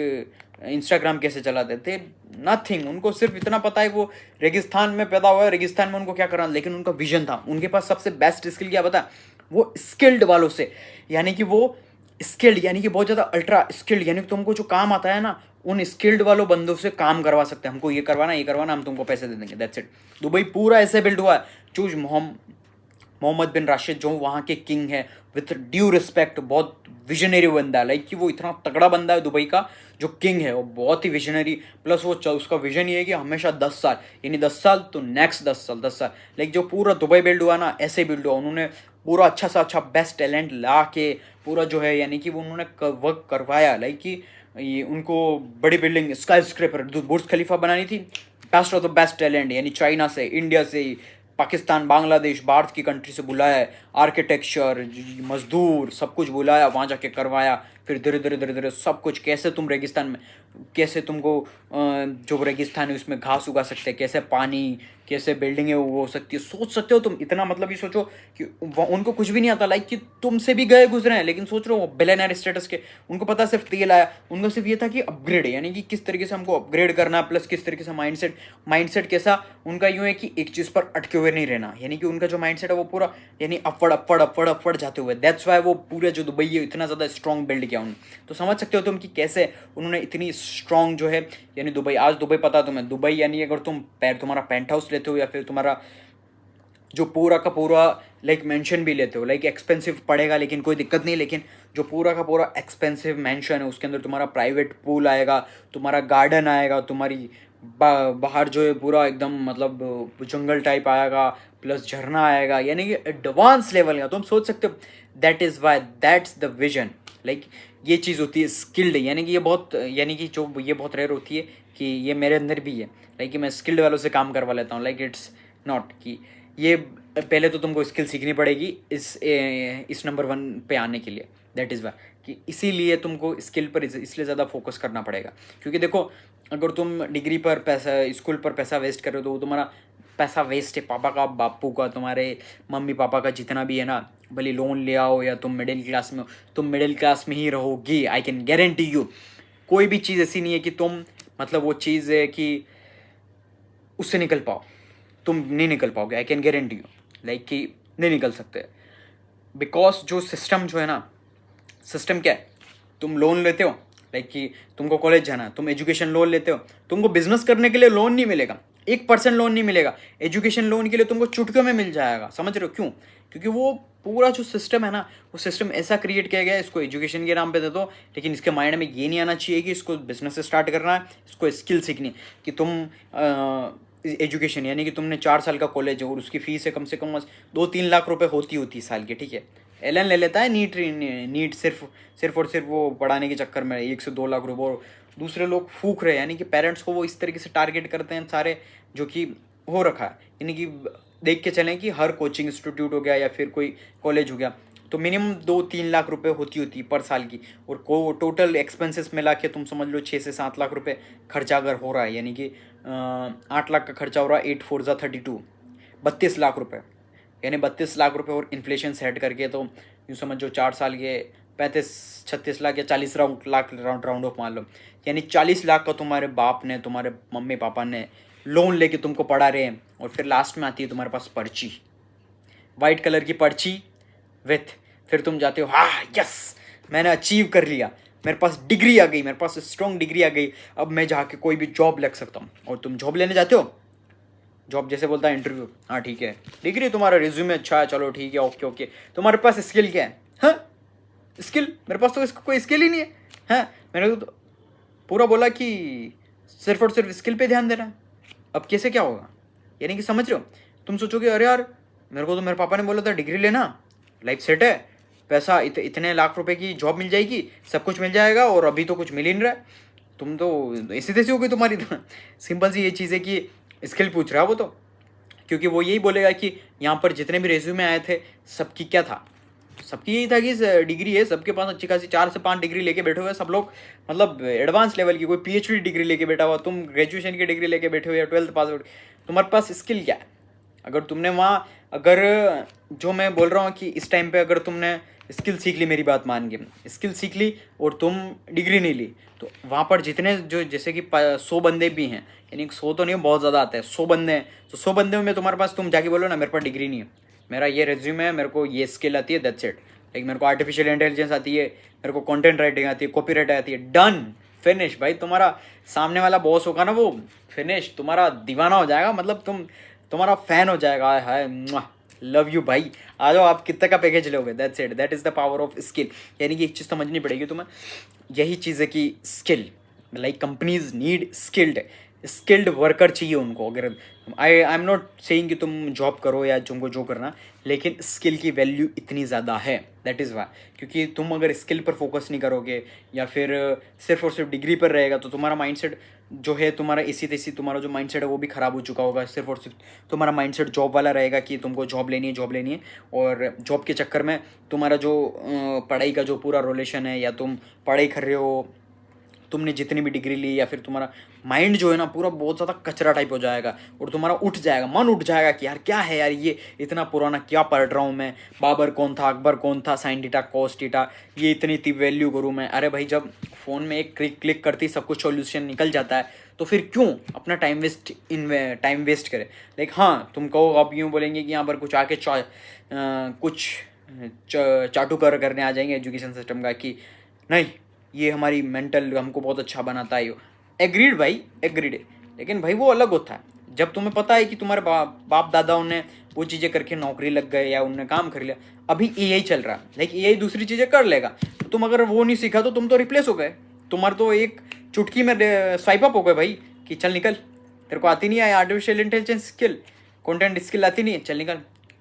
इंस्टाग्राम कैसे चलाते थे, नथिंग। उनको सिर्फ इतना पता है वो रेगिस्तान में पैदा हुआ है, रेगिस्तान में उनको क्या करना, लेकिन उनका विजन था। उनके पास सबसे बेस्ट स्किल क्या पता, वो स्किल्ड वालों से, यानी कि वो स्किल्ड, यानी कि बहुत ज़्यादा अल्ट्रा स्किल्ड, यानी कि तुमको जो काम आता है ना, उन स्किल्ड वालों बंदों से काम करवा सकते हैं। हमको ये करवाना, ये करवाना, हम तुमको पैसे दे देंगे, दैट्स इट। दुबई पूरा ऐसे बिल्ड हुआ है। चूज मोहम्मद बिन राशिद जो वहाँ के किंग है, विथ ड्यू रिस्पेक्ट, बहुत विजनरी बंदा है, लाइक कि वो इतना तगड़ा बंदा है दुबई का जो किंग है, वो बहुत ही विजनरी। प्लस वो उसका विजन ये है कि हमेशा 10 साल, यानी 10 साल तो नेक्स्ट 10 साल, 10 साल, लाइक जो पूरा दुबई बिल्ड हुआ ना, ऐसे बिल्ड हुआ। उन्होंने पूरा अच्छा सा अच्छा बेस्ट टैलेंट ला के पूरा जो है, यानी कि वो उन्होंने वर्क करवाया, लाइक कि ये उनको बड़ी बिल्डिंग, स्काई स्क्रेपर, बुर्ज खलीफा बनानी थी, best of the best talent, यानी चाइना से, इंडिया से, पाकिस्तान, बांग्लादेश, भारत की कंट्री से बुलाया है, आर्किटेक्चर, मजदूर, सब कुछ बुलाया, वहाँ जाके करवाया। फिर धीरे धीरे धीरे धीरे सब कुछ, कैसे तुम रेगिस्तान में, कैसे तुमको जो रेगिस्तान है उसमें घास उगा सकते हैं, कैसे पानी, कैसे बिल्डिंगें वो हो सकती है, सोच सकते हो तुम इतना। मतलब ये सोचो कि उनको कुछ भी नहीं आता, लाइक कि तुमसे भी गए गुजरे हैं, लेकिन सोच रहे हो बिलियनर स्टेटस के, उनको पता सिर्फ तेल आया, उनको सिर्फ ये था कि अपग्रेड, यानी कि किस तरीके से हमको अपग्रेड करना, प्लस किस तरीके से माइंडसेट कैसा उनका यूँ है कि एक चीज़ पर अटके हुए नहीं रहना, यानी कि उनका जो माइंडसेट है वो पूरा यानी अपवर्ड अपवर्ड अपवर्ड अपवर्ड जाते हुए। दैट्स वाई वो पूरे जो दुबई है इतना ज़्यादा स्ट्रॉन्ग बिल्ड किया उन्होंने। तो समझ सकते हो तुम कि कैसे उन्होंने इतनी स्ट्रॉन्ग जो है, यानी दुबई, आज दुबई पता तुम्हें, दुबई यानी अगर तुम तुम्हारा पेंट हाउस लेते हो, या फिर तुम्हारा जो पूरा का पूरा लाइक मेंशन भी लेते हो, लाइक एक्सपेंसिव पड़ेगा लेकिन कोई दिक्कत नहीं, लेकिन जो पूरा का पूरा एक्सपेंसिव मेंशन है उसके अंदर तुम्हारा प्राइवेट पूल आएगा, तुम्हारा गार्डन आएगा, तुम्हारी बाहर जो है पूरा एकदम मतलब जंगल टाइप आएगा, प्लस झरना आएगा, यानी कि एडवांस लेवल का। तुम सोच सकते हो, that is Y, that's the vision. Like ये चीज़ होती है स्किल्ड, यानी कि ये बहुत, यानी कि जो ये बहुत रेयर होती है कि ये मेरे अंदर भी है, लाइक कि मैं स्किल्ड वालों से काम करवा लेता हूँ। लाइक इट्स नॉट कि ये, पहले तो तुमको स्किल सीखनी पड़ेगी इस नंबर 1 पे आने के लिए। दैट इज़ वाई कि इसीलिए तुमको स्किल पर इसलिए ज़्यादा फोकस करना पड़ेगा, क्योंकि देखो अगर तुम डिग्री पर पैसा, स्कूल पर पैसा वेस्ट कर रहे हो तो वो तुम्हारा पैसा वेस्ट है। पापा का, बापू का, तुम्हारे मम्मी पापा का जितना भी है ना, भले लोन ले आओ या तुम मिडिल क्लास में हो, तुम मिडिल क्लास में ही रहोगी, आई कैन गारंटी यू। कोई भी चीज़ ऐसी नहीं है कि तुम मतलब वो चीज़ है कि उससे निकल पाओ, तुम नहीं निकल पाओगे, I can guarantee you, like कि नहीं निकल सकते। बिकॉज जो सिस्टम जो है ना, सिस्टम क्या है, तुम लोन लेते हो, लाइक कि तुमको कॉलेज जाना है, तुम एजुकेशन लोन लेते हो, तुमको बिजनेस करने के लिए लोन नहीं मिलेगा, 1% लोन नहीं मिलेगा। एजुकेशन लोन के लिए तुमको चुटकियों में मिल जाएगा, समझ रहे हो क्यों? क्योंकि वो पूरा जो सिस्टम है ना, वो सिस्टम ऐसा क्रिएट किया गया है, इसको एजुकेशन के नाम पे दे दो, लेकिन इसके माइंड में ये नहीं आना चाहिए कि इसको बिजनेस स्टार्ट करना है, इसको स्किल सीखनी है। कि तुम एजुकेशन यानी कि तुमने 4 साल का कॉलेज है और उसकी फीस है कम से कम 2-3 लाख रुपए होती साल की, ठीक है। एलन ले लेता है नीट सिर्फ और सिर्फ वो पढ़ाने के चक्कर में 1 से 2 लाख रुपये, और दूसरे लोग फूक रहे हैं, यानी कि पेरेंट्स को वो इस तरीके से टारगेट करते हैं सारे, जो कि हो रखा है। यानी कि देख के चलें कि हर कोचिंग इंस्टीट्यूट हो गया या फिर कोई कॉलेज हो गया, तो मिनिमम 2-3 लाख रुपए होती पर साल की, और टोटल एक्सपेंसेस मिला के तुम समझ लो 6 से 7 लाख रुपए खर्चा अगर हो रहा है, यानी कि 8 लाख का खर्चा हो रहा है, 8 4 जा 32, 32 लाख रुपए, यानी 32 लाख रुपए और इन्फ्लेशन सेट करके तो यूँ समझो 4 साल के 35-36 लाख या 40 लाख राउंड ऑफ मान लो, यानी 40 लाख का तुम्हारे बाप ने, तुम्हारे मम्मी पापा ने लोन लेके तुमको पढ़ा रहे हैं। और फिर लास्ट में आती है तुम्हारे पास पर्ची, वाइट कलर की पर्ची विथ, फिर तुम जाते हो, हाँ यस मैंने अचीव कर लिया, मेरे पास डिग्री आ गई, मेरे पास स्ट्रॉन्ग डिग्री आ गई, अब मैं जाके कोई भी जॉब लग सकता हूँ। और तुम जॉब लेने जाते हो, जॉब जैसे बोलता है इंटरव्यू, हाँ ठीक है डिग्री तुम्हारा रिज्यूमे अच्छा है, चलो ठीक है ओके ओके, तुम्हारे पास स्किल क्या है? हाँ स्किल, मेरे पास तो इसका कोई स्किल ही नहीं है। हाँ मैंने तो पूरा बोला कि सिर्फ और सिर्फ स्किल पे ध्यान देना है, अब कैसे क्या होगा? यानी कि समझ रहे हो, तुम सोचोगे अरे यार मेरे को तो मेरे पापा ने बोला था डिग्री लेना, लाइफ सेट है, पैसा इतने लाख रुपए की जॉब मिल जाएगी, सब कुछ मिल जाएगा, और अभी तो कुछ मिल ही नहीं रहा है। तुम तो ऐसी तैसी हो गई तुम्हारी तो। सिंपल सी ये चीज़ है कि स्किल पूछ रहा है वो तो, क्योंकि वो यही बोलेगा कि यहाँ पर जितने भी रेज्यूमे आए थे सबकी क्या था, सबकी यही था कि डिग्री है, सबके पास अच्छी खासी 4 से 5 डिग्री लेके बैठे हुए सब लोग, मतलब एडवांस लेवल की, कोई पीएचडी डिग्री लेके बैठा हुआ, तुम ग्रेजुएशन की डिग्री लेके बैठे हुए या 12th पास आउट, तुम्हारे पास स्किल क्या है? अगर तुमने वहाँ, अगर जो मैं बोल रहा हूँ कि इस टाइम पे अगर तुमने स्किल सीख ली, मेरी बात मान के स्किल सीख ली और तुम डिग्री नहीं ली, तो वहाँ पर जितने जो जैसे कि 100 बंदे भी हैं, यानी 100 तो नहीं बहुत ज़्यादा आता है, 100 बंदे हैं, तो 100 बंदे में तुम्हारे पास, तुम जाके बोलो ना मेरे पास डिग्री नहीं है, मेरा ये रेज्यूमे है, मेरे को ये स्किल आती है, दैट्स इट, लाइक मेरे को आर्टिफिशियल इंटेलिजेंस आती है, मेरे को कंटेंट राइटिंग आती है, कॉपी राइटिंग आती है, डन फिनिश भाई। तुम्हारा सामने वाला बॉस होगा ना वो फिनिश, तुम्हारा दीवाना हो जाएगा, मतलब तुम्हारा फैन हो जाएगा, हाय लव यू भाई, आ जाओ आप कितने का पैकेज लोगे, that's it, that is the power of skill. यानी कि एक चीज़ समझनी पड़ेगी तुम्हें, यही चीज़ है कि skill, like companies need skilled worker चाहिए उनको। अगर आई एम नॉट सेइंग कि तुम जॉब करो या तुमको जो करना, लेकिन स्किल की वैल्यू इतनी ज़्यादा है, दैट इज़ वाई, क्योंकि तुम अगर स्किल पर फोकस नहीं करोगे या फिर सिर्फ और सिर्फ डिग्री पर रहेगा, तो तुम्हारा माइंडसेट जो है, तुम्हारा इसी तैसी तुम्हारा जो माइंडसेट है वो भी ख़राब हो चुका होगा। सिर्फ और सिर्फ तुम्हारा माइंडसेट जॉब वाला रहेगा कि तुमको जॉब लेनी है, और जॉब के चक्कर में तुम्हारा जो पढ़ाई का जो पूरा रिलेशन है, या तुम पढ़ाई कर रहे हो, तुमने जितनी भी डिग्री ली, या फिर तुम्हारा माइंड जो है ना पूरा बहुत ज़्यादा कचरा टाइप हो जाएगा, और तुम्हारा उठ जाएगा, मन उठ जाएगा कि यार क्या है यार, ये इतना पुराना क्या पढ़ रहा हूँ मैं, बाबर कौन था, अकबर कौन था, साइन थीटा कॉस थीटा, ये इतनी वैल्यू करूँ मैं। अरे भाई जब फ़ोन में एक क्लिक करती सब कुछ सॉल्यूशन निकल जाता है, तो फिर क्यों अपना टाइम वेस्ट करे। लाइक हाँ तुम कहो, आप यूँ बोलेंगे कि यहाँ पर कुछ आके कुछ चाटुकार करने आ जाएंगे एजुकेशन सिस्टम का, कि नहीं ये हमारी मेंटल हमको बहुत अच्छा बनाता है। एग्रीड भाई, एग्रीड, लेकिन भाई वो अलग होता है जब तुम्हें पता है कि तुम्हारे बाप दादाओं ने वो चीज़ें करके नौकरी लग गए या उनने काम कर लिया। अभी एआई चल रहा है, लाइक एआई दूसरी चीज़ें कर लेगा, तो तुम अगर वो नहीं सीखा तो तुम तो रिप्लेस हो गए, तुम्हारा तो एक चुटकी में स्वाइप अप हो गए भाई, कि चल निकल, तेरे को आती नहीं है artificial intelligence skill, content skill आती नहीं है, चल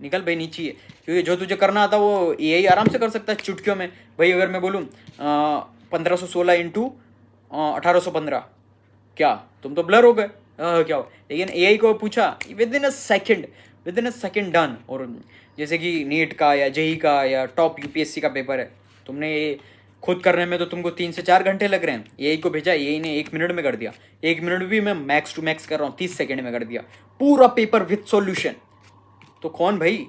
निकल भाई नीचे है, क्योंकि जो तुझे करना आता वो एआई आराम से कर सकता है चुटकियों में। भाई अगर मैं बोलूँ 1516 इंटू 1815, क्या तुम तो ब्लर हो गए, क्या हो, लेकिन एआई को पूछा with in a second done. और जैसे कि नीट का या जेई का या टॉप यूपीएससी का पेपर है, तुमने ये खुद करने में तो तुमको 3 से 4 घंटे लग रहे हैं, एआई को भेजा, एआई ने 1 मिनट में कर दिया, 1 मिनट भी मैं मैक्स टू मैक्स कर रहा हूँ, 30 सेकेंड में कर दिया पूरा पेपर विथ सॉल्यूशन। तो कौन भाई,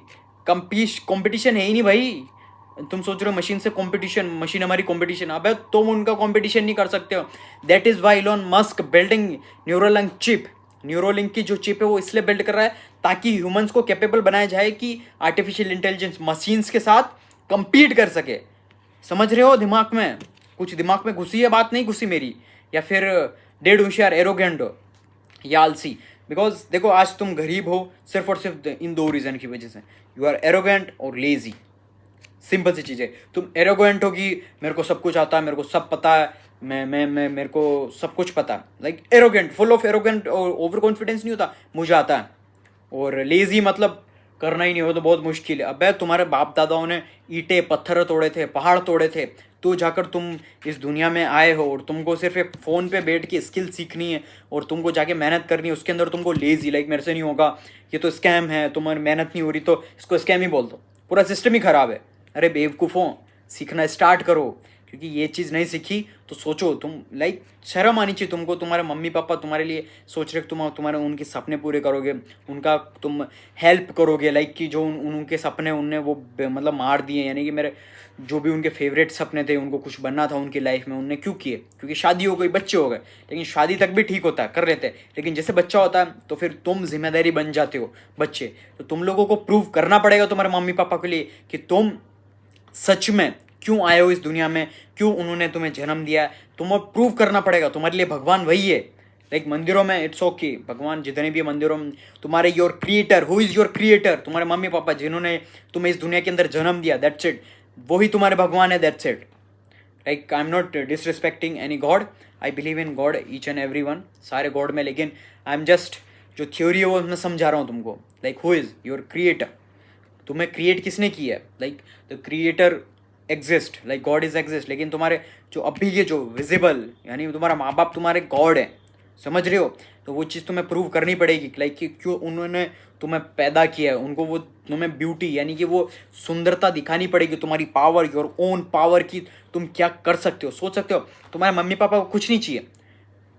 कंपटीशन है ही नहीं भाई। तुम सोच रहे हो मशीन से कंपटीशन, मशीन हमारी कंपटीशन, अबे तुम उनका कंपटीशन नहीं कर सकते हो। That is why Elon Musk building Neuralink chip. Neuralink की जो चिप है वो इसलिए बिल्ड कर रहा है ताकि ह्यूमंस को कैपेबल बनाया जाए कि आर्टिफिशियल इंटेलिजेंस मशीन्स के साथ compete कर सके। समझ रहे हो, दिमाग में कुछ दिमाग में घुसी है बात, नहीं घुसी मेरी, या फिर डेढ़ होशियार एरोगेंट या आलसी। बिकॉज देखो आज तुम गरीब हो सिर्फ और सिर्फ इन दो रीज़न की वजह से, यू आर एरोगेंट और लेजी। सिंपल सी चीज़ है, तुम एरोगेंट हो कि मेरे को सब कुछ आता है, मेरे को सब पता है, मैं मेरे को सब कुछ पता है, like arrogant, full of arrogant और ओवर कॉन्फिडेंस नहीं होता, मुझे आता है। और लेजी मतलब करना ही नहीं हो तो बहुत मुश्किल है। अबे तुम्हारे बाप दादाओं ने ईंटें पत्थर तोड़े थे, पहाड़ तोड़े थे, तो जाकर तुम इस दुनिया में आए हो और तुमको सिर्फ एक फ़ोन पे बैठ के स्किल सीखनी है और तुमको जाके मेहनत करनी है, उसके अंदर तुमको लेजी लाइक मेरे से नहीं होगा, ये तो स्कैम है, तुम्हारी मेहनत नहीं हो रही तो इसको स्कैम ही बोल दो, पूरा सिस्टम ही ख़राब है। अरे बेवकूफ़ों, सीखना स्टार्ट करो, क्योंकि ये चीज़ नहीं सीखी तो सोचो तुम, लाइक शर्म आनी चाहिए तुमको। तुम्हारे मम्मी पापा तुम्हारे लिए सोच रहे तुम तुम्हारे उनके सपने पूरे करोगे, उनका तुम हेल्प करोगे, लाइक कि जो उनके सपने उनने वो मतलब मार दिए, यानी कि मेरे जो भी उनके फेवरेट सपने थे, उनको कुछ बनना था उनकी लाइफ में, उनने क्यों किए? क्योंकि शादी हो गई, बच्चे हो गए। लेकिन शादी तक भी ठीक होता है, कर लेते हैं, लेकिन जैसे बच्चा होता है तो फिर तुम जिम्मेदारी बन जाते हो बच्चे। तो तुम लोगों को प्रूव करना पड़ेगा तुम्हारे मम्मी पापा के लिए कि तुम सच में क्यों आए हो इस दुनिया में, क्यों उन्होंने तुम्हें जन्म दिया है, तुम्हें प्रूव करना पड़ेगा। तुम्हारे लिए भगवान वही है। लाइक मंदिरों में इट्स ओके, भगवान जितने भी मंदिरों में, तुम्हारे your creator, who is your creator, तुम्हारे मम्मी पापा जिन्होंने तुम्हें इस दुनिया के अंदर जन्म दिया, दैट्स इट, वही तुम्हारे भगवान है, that's it. Like I am not disrespecting any God, I believe in God each and every one, सारे गॉड में, लेकिन आई एम जस्ट जो थ्योरी है वो मैं समझा रहा हूँ तुमको। Like who is your creator, तुम्हें क्रिएट किसने किया है? Like the creator exist, like God is exist, लेकिन तुम्हारे जो अभी ये जो विजिबल, यानी तुम्हारा माँ बाप तुम्हारे गॉड है, समझ रहे हो? तो वो चीज़ तुम्हें प्रूव करनी पड़ेगी, लाइक कि क्यों उन्होंने तुम्हें पैदा किया है, उनको वो तुम्हें ब्यूटी यानी कि वो सुंदरता दिखानी पड़ेगी, तुम्हारी पावर, योर ओन पावर की तुम क्या कर सकते हो, सोच सकते हो। तुम्हारे मम्मी पापा को कुछ नहीं चाहिए,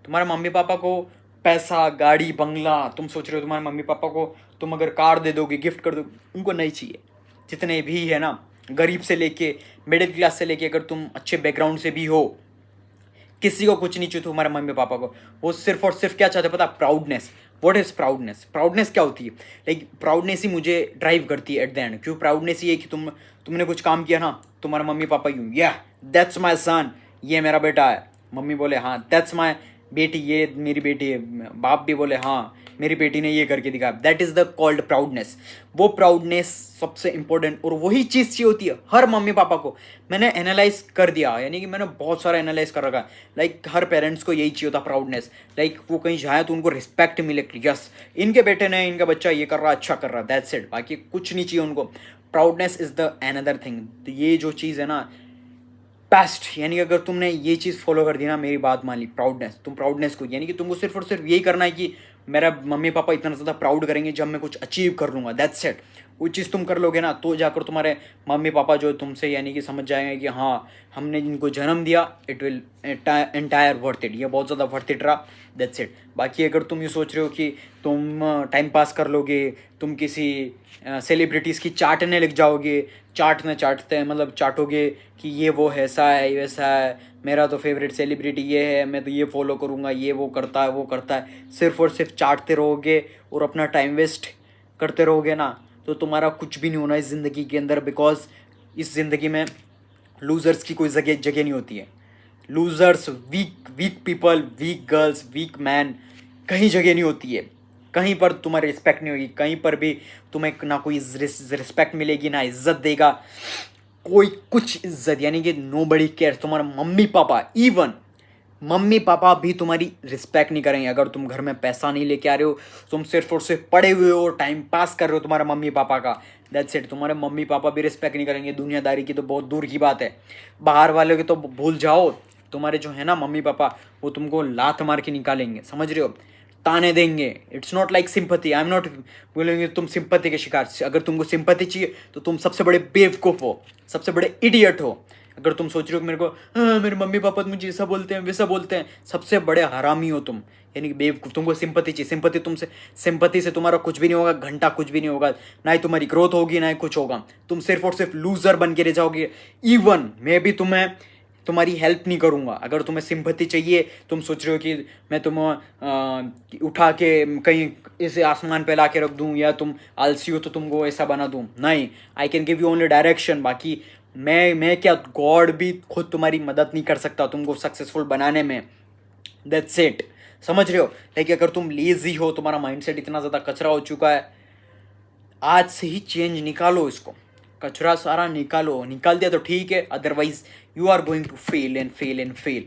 तुम्हारे मम्मी पापा को पैसा, गाड़ी, बंगला, तुम सोच रहे हो तुम्हारे मम्मी पापा को तुम अगर कार दे दोगे, गिफ्ट कर दोगे, उनको नहीं चाहिए। जितने भी है ना, गरीब से लेके मिडिल क्लास से लेके, अगर तुम अच्छे बैकग्राउंड से भी हो, किसी को कुछ नहीं चाहिए तुम्हारे मम्मी पापा को। वो सिर्फ और सिर्फ क्या चाहते पता? Proudness. What is proudness? Proudness क्या होती है? लाइक प्राउडनेस ही मुझे ड्राइव करती है एट द एंड। क्यों प्राउडनेस? ये है कि तुमने कुछ काम किया ना, तुम्हारे मम्मी पापा यूँ, या दैट्स माई सन, ये मेरा बेटा है, मम्मी बोले हाँ दैट्स माई बेटी, ये मेरी बेटी है, बाप भी बोले हाँ मेरी बेटी ने ये करके दिखाया, that is the called proudness. वो प्राउडनेस सबसे इंपॉर्टेंट, और वही चीज़ चाहिए होती है हर मम्मी पापा को। मैंने एनालाइज कर दिया, यानी कि मैंने बहुत सारा एनालाइज कर रखा है। लाइक हर पेरेंट्स को यही चाहिए होता प्राउडनेस। लाइक वो कहीं जाए तो उनको रिस्पेक्ट मिले, यस इनके बेटे ने, इनका बच्चा ये कर रहा, अच्छा कर रहा, दैट्स इट, बाकी कुछ नहीं चाहिए उनको। Proudness is the another thing. तो ये जो चीज़ है ना बेस्ट, यानी कि अगर तुमने ये चीज़ फॉलो कर दी ना, मेरी बात मान ली, प्राउडनेस, तुम प्राउडनेस को, यानी कि तुमको सिर्फ और सिर्फ यही करना है कि मेरा मम्मी पापा इतना ज़्यादा प्राउड करेंगे जब मैं कुछ अचीव कर लूँगा, दैट्स इट। वो चीज़ तुम कर लोगे ना, तो जाकर तुम्हारे मम्मी पापा जो तुमसे यानी कि समझ जाएंगे कि हाँ हमने जिनको जन्म दिया, it will entire worth it, ये बहुत ज़्यादा वर्थ इट रहा, दैट्स इट। बाकी अगर तुम ये सोच रहे हो कि तुम टाइम पास कर लोगे, तुम किसी सेलिब्रिटीज़ की चाटने लग जाओगे, चाटते हैं मतलब चाटोगे कि ये वो है, ऐसा है वैसा है, मेरा तो फेवरेट सेलिब्रिटी ये है, मैं तो ये फॉलो करूँगा, ये वो करता है वो करता है, सिर्फ और सिर्फ चाटते रहोगे और अपना टाइम वेस्ट करते रहोगे ना, तो तुम्हारा कुछ भी नहीं होना इस ज़िंदगी के अंदर। बिकॉज इस ज़िंदगी में लूज़र्स की कोई जगह नहीं होती है। Losers, weak people, weak girls, weak man, कहीं जगह नहीं होती है। कहीं पर तुम्हारी रिस्पेक्ट नहीं होगी, कहीं पर भी तुम्हें ना कोई रिस्पेक्ट मिलेगी, ना इज्जत देगा कोई, कुछ इज्जत, यानी कि नोबडी केयर्स। तुम्हारा mummy papa, even mummy papa भी तुम्हारी रिस्पेक्ट नहीं करेंगे अगर तुम घर में पैसा नहीं लेके आ रहे हो, तुम सिर्फ और सिर्फ पड़े हुए हो, टाइम पास कर रहे हो तुम्हारे मम्मी पापा का, दैट्स इट। तुम्हारे मम्मी पापा भी रिस्पेक्ट नहीं करेंगे, दुनियादारी की तो बहुत दूर की बात है, बाहर वालों की तो भूल जाओ। तुम्हारे जो है ना मम्मी पापा, वो तुमको लात मार के निकालेंगे, समझ रहे हो, ताने देंगे। It's not like sympathy, I am not बोलेंगे तुम सिंपैथी के शिकार। अगर तुमको सिंपैथी चाहिए तो तुम सबसे बड़े बेवकूफ़ हो, सबसे बड़े इडियट हो। अगर तुम सोच रहे हो कि मेरे को मेरे मम्मी पापा मुझे ऐसा बोलते हैं वैसा बोलते हैं, सबसे बड़े हरामी हो तुम, यानी कि बेवकूफ़। तुमको सिंपैथी चाहिए, सिंपैथी से तुम्हारा कुछ भी नहीं होगा, घंटा कुछ भी नहीं होगा, ना ही तुम्हारी ग्रोथ होगी ना ही कुछ होगा, तुम सिर्फ और सिर्फ लूज़र बन के रह जाओगे। इवन मैं भी तुम्हारी हेल्प नहीं करूँगा। अगर तुम्हें सिंपैथी चाहिए, तुम सोच रहे हो कि मैं तुम्हें उठा के कहीं इसे आसमान पे ला के रख दूँ, या तुम आलसी हो तो तुमको ऐसा बना दूँ, नहीं, आई can give you only direction. बाकी मैं क्या, गॉड भी खुद तुम्हारी मदद नहीं कर सकता तुमको सक्सेसफुल बनाने में, दैट्स इट। समझ रहे हो? लाइक अगर तुम लेजी हो, तुम्हारा माइंडसेट इतना ज़्यादा कचरा हो चुका है, आज से ही चेंज निकालो इसको, कचरा सारा निकालो। निकाल दिया तो ठीक है, otherwise you are going to fail and fail and fail.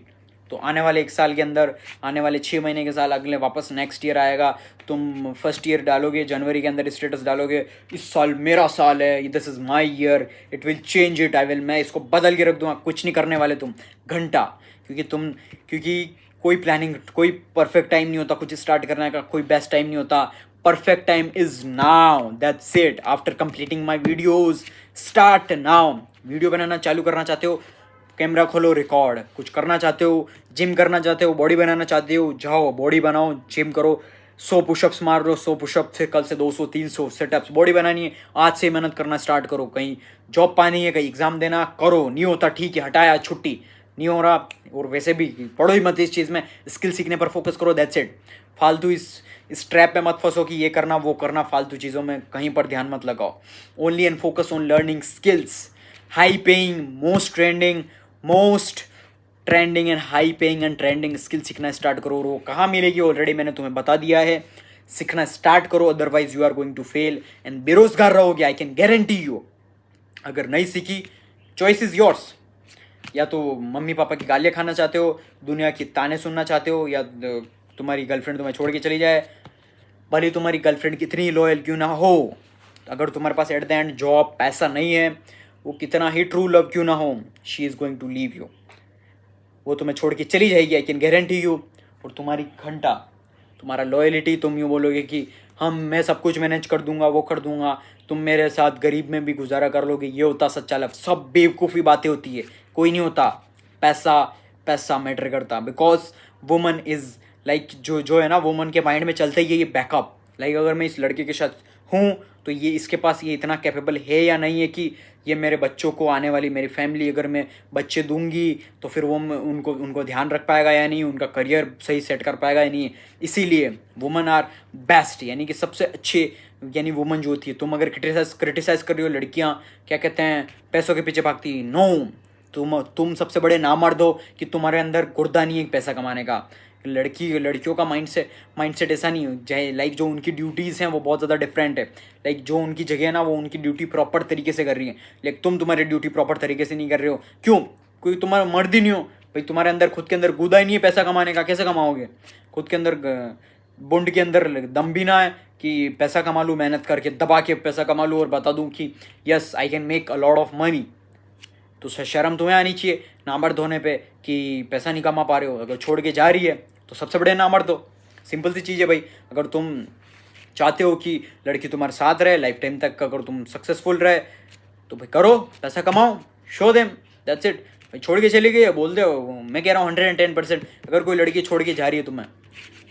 तो आने वाले 1 साल के अंदर, आने वाले 6 महीने के साल, अगले वापस नेक्स्ट ईयर आएगा, तुम फर्स्ट ईयर डालोगे, जनवरी के अंदर स्टेटस डालोगे, इस साल मेरा साल है, this is my year, it will change it, I will, मैं इसको बदल के रख दूंगा। कुछ नहीं करने वाले तुम घंटा, क्योंकि कोई प्लानिंग, कोई परफेक्ट टाइम नहीं होता कुछ स्टार्ट करने का, कोई बेस्ट टाइम नहीं होता। Perfect time is now, that's it. After completing my videos, start now. Video बनाना चालू करना चाहते हो, कैमरा खोलो, रिकॉर्ड। कुछ करना चाहते हो, जिम करना चाहते हो, बॉडी बनाना चाहते हो, जाओ बॉडी बनाओ, जिम करो, 100 पुशअप्स मार लो, 100 पुशअप से कल से 200 300 सेटअप्स। बॉडी बनानी है, आज से मेहनत करना स्टार्ट करो। कहीं जॉब पानी है, कहीं एग्जाम देना, करो। नहीं होता ठीक है, हटाया, छुट्टी नहीं हो रहा, और वैसे भी पढ़ो ही मत इस चीज़ में, स्किल सीखने पर फोकस करो, दैट्स इट। फालतू इस ट्रैप में मत फंसो कि ये करना वो करना, फालतू चीज़ों में कहीं पर ध्यान मत लगाओ। Only and focus on learning skills, high paying, most trending and high paying and trending skill सीखना स्टार्ट करो। और वो कहाँ मिलेगी ऑलरेडी मैंने तुम्हें बता दिया है, सीखना स्टार्ट करो, otherwise you are going to fail and बेरोजगार रहोगे, आई कैन गारंटी यू। अगर नहीं सीखी, चॉइस इज योर्स। या तो मम्मी पापा की गालियाँ खाना चाहते हो, दुनिया की ताने सुनना चाहते हो, या तुम्हारी गर्लफ्रेंड तुम्हें छोड़ के चली जाए, भले तुम्हारी गर्लफ्रेंड कितनी लॉयल क्यों ना हो, अगर तुम्हारे पास एट द एंड जॉब, पैसा नहीं है, वो कितना ही ट्रू लव क्यों ना हो, she is going to leave you. वो तुम्हें छोड़ के चली जाएगी, आई कैन गारंटी यू। और तुम्हारी घंटा, तुम्हारा लॉयलिटी, तुम यूँ बोलोगे कि मैं सब कुछ मैनेज कर दूंगा, वो कर दूंगा, तुम मेरे साथ गरीब में भी गुजारा कर लोगे, ये होता सच्चा लव। सब बेवकूफ़ी बातें होती है, कोई नहीं होता। पैसा मैटर करता, बिकॉज वुमन इज़ लाइक, जो है ना, वुमन के माइंड में चलता ही है ये बैकअप। लाइक अगर मैं इस लड़के के साथ हूँ तो ये इसके पास ये इतना कैपेबल है या नहीं है कि ये मेरे बच्चों को, आने वाली मेरी फैमिली, अगर मैं बच्चे दूंगी तो फिर वो उनको ध्यान रख पाएगा या नहीं, उनका करियर सही सेट कर पाएगा या नहीं। इसीलिए वुमन आर बेस्ट, यानी कि सबसे अच्छे, यानी वुमन जो होती है। तुम अगर क्रिटिसाइज कर रही हो, लड़कियां क्या कहते हैं, पैसों के पीछे भागती, नो, तुम सबसे बड़े नामर्द हो कि तुम्हारे अंदर गुर्दा नहीं है पैसा कमाने का। लड़कियों का माइंडसेट ऐसा नहीं हो, लाइक जो उनकी ड्यूटीज़ हैं वो बहुत ज़्यादा डिफरेंट है। लाइक जो उनकी जगह है ना, वो उनकी ड्यूटी प्रॉपर तरीके से कर रही है, लेकिन तुम्हारी ड्यूटी प्रॉपर तरीके से नहीं कर रहे हो। क्यों? कोई तुम्हारा मर्द ही नहीं हो भाई, तुम्हारे अंदर खुद के अंदर गुदा ही नहीं है पैसा कमाने का, कैसे कमाओगे? खुद के अंदर बुंड के अंदर दम भी ना है कि पैसा कमा लूँ, मेहनत करके दबा के पैसा कमा लूँ और बता दूँ कि yes I can make a lot of money. तो शर्म तुम्हें आनी चाहिए नामर्द होने पे कि पैसा नहीं कमा पा रहे हो। अगर छोड़ के जा रही है तो सबसे बड़े नामर्द हो। सिंपल सी चीज़ है भाई। अगर तुम चाहते हो कि लड़की तुम्हारे साथ रहे लाइफ टाइम तक, अगर तुम सक्सेसफुल रहे, तो भाई करो, पैसा कमाओ, शो देम, दैट्स इट। भाई छोड़ के चली गई, बोल दे, मैं कह रहा हूँ 110%। अगर कोई लड़की छोड़ के जा रही है तुम्हें,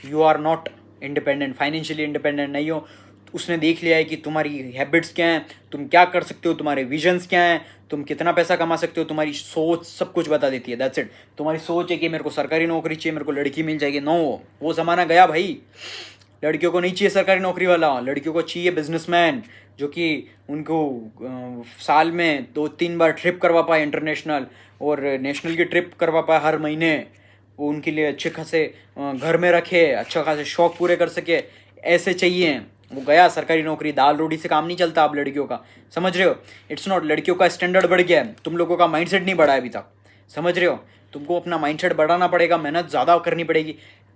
you are not independent, financially independent नहीं हो। उसने देख लिया है कि तुम्हारी हैबिट्स क्या हैं, तुम क्या कर सकते हो, तुम्हारे विजन्स क्या हैं, तुम कितना पैसा कमा सकते हो, तुम्हारी सोच सब कुछ बता देती है, दैट्स इट। तुम्हारी सोच है कि मेरे को सरकारी नौकरी चाहिए, मेरे को लड़की मिल जाएगी, नो, वो ज़माना गया भाई। लड़कियों को नहीं चाहिए सरकारी नौकरी वाला, लड़कियों को चाहिए बिजनेसमैन, जो कि उनको साल में 2-3 बार ट्रिप करवा पाए इंटरनेशनल, और नेशनल की ट्रिप करवा पाए हर महीने, वो उनके लिए अच्छे खासे घर में रखे, अच्छा खासे शौक पूरे कर सके, ऐसे चाहिए। वो गया सरकारी नौकरी, दाल रोटी से काम नहीं चलता अब लड़कियों का, समझ रहे हो? इट्स नॉट, लड़कियों का स्टैंडर्ड बढ़ गया है, तुम लोगों का माइंडसेट नहीं बढ़ा है अभी तक, समझ रहे हो? तुमको अपना माइंडसेट बढ़ाना पड़ेगा, मेहनत ज़्यादा करनी पड़ेगी।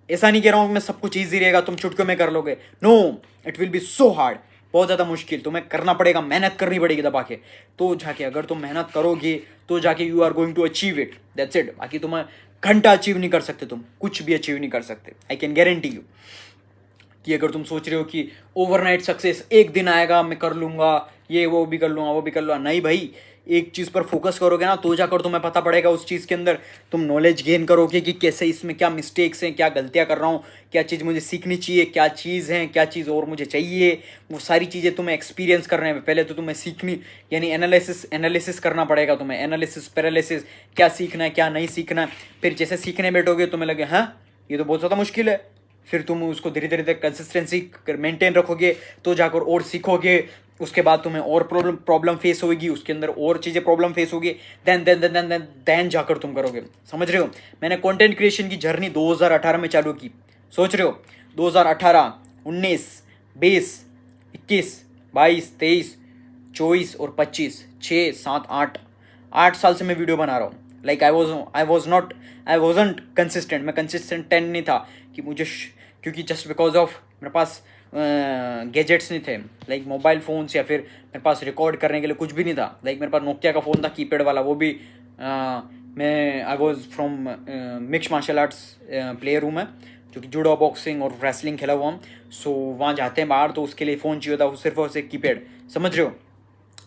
ऐसा नहीं कह रहा हूँ मैं सब कुछ ईजी रहेगा, तुम चुटकियों में कर लोगे, no, it will be so hard, बहुत ज़्यादा मुश्किल। तुम्हें करना पड़ेगा, मेहनत करनी पड़ेगी दबा के, तो जाके, अगर तुम मेहनत करोगे तो जाके you are going to achieve it, that's it. बाकी तुम्हें घंटा अचीव नहीं कर सकते, तुम कुछ भी अचीव नहीं कर सकते, आई कैन गारंटी यू। कि अगर तुम सोच रहे हो कि ओवरनाइट सक्सेस एक दिन आएगा, मैं कर लूँगा, ये वो भी कर लूँगा, वो भी कर लूँगा, नहीं भाई। एक चीज़ पर फोकस करोगे ना, तो जाकर तुम्हें पता पड़ेगा उस चीज़ के अंदर, तुम नॉलेज गेन करोगे कि कैसे, इसमें क्या मिस्टेक्स हैं, क्या गलतियाँ कर रहा हूँ, क्या चीज़ मुझे सीखनी चाहिए, क्या चीज़ है, क्या चीज़ और मुझे चाहिए। वो सारी चीज़ें तुम्हें एक्सपीरियंस करने में, पहले तो तुम्हें सीखनी, यानी एनालिसिस करना पड़ेगा तुम्हें, एनालिसिस पैरालिसिस, क्या सीखना है क्या नहीं सीखना है। फिर जैसे सीखने बैठोगे तुम्हें लगे हाँ ये तो बहुत ज़्यादा मुश्किल है, फिर तुम उसको धीरे धीरे तक कंसिस्टेंसी मेंटेन रखोगे तो जाकर और सीखोगे। उसके बाद तुम्हें और प्रॉब्लम फेस होगी, उसके अंदर और चीज़ें प्रॉब्लम फेस होगी, देन जाकर तुम करोगे, समझ रहे हो? मैंने कंटेंट क्रिएशन की जर्नी 2018 में चालू की, सोच रहे हो 2018, 19, 20, 21, 22, 23, 24 और 25, 6, 7, 8 साल से मैं वीडियो बना रहा हूँ। लाइक आई वॉजंट कंसिस्टेंट, मैं कंसिस्टेंट 10 नहीं था कि क्योंकि जस्ट बिकॉज ऑफ मेरे पास गैजेट्स नहीं थे, लाइक मोबाइल फ़ोन्स, या फिर मेरे पास रिकॉर्ड करने के लिए कुछ भी नहीं था। लाइक मेरे पास नोकिया का फ़ोन था, कीपैड वाला, वो भी मैं I was from mix martial arts player हूँ मैं, जो कि जूडो, बॉक्सिंग और रेसलिंग खेला हुआ हूँ। सो वहाँ जाते हैं बाहर तो उसके लिए फ़ोन चाहिए था, वो सिर्फ और सिर्फ कीपैड, समझ रहे हो।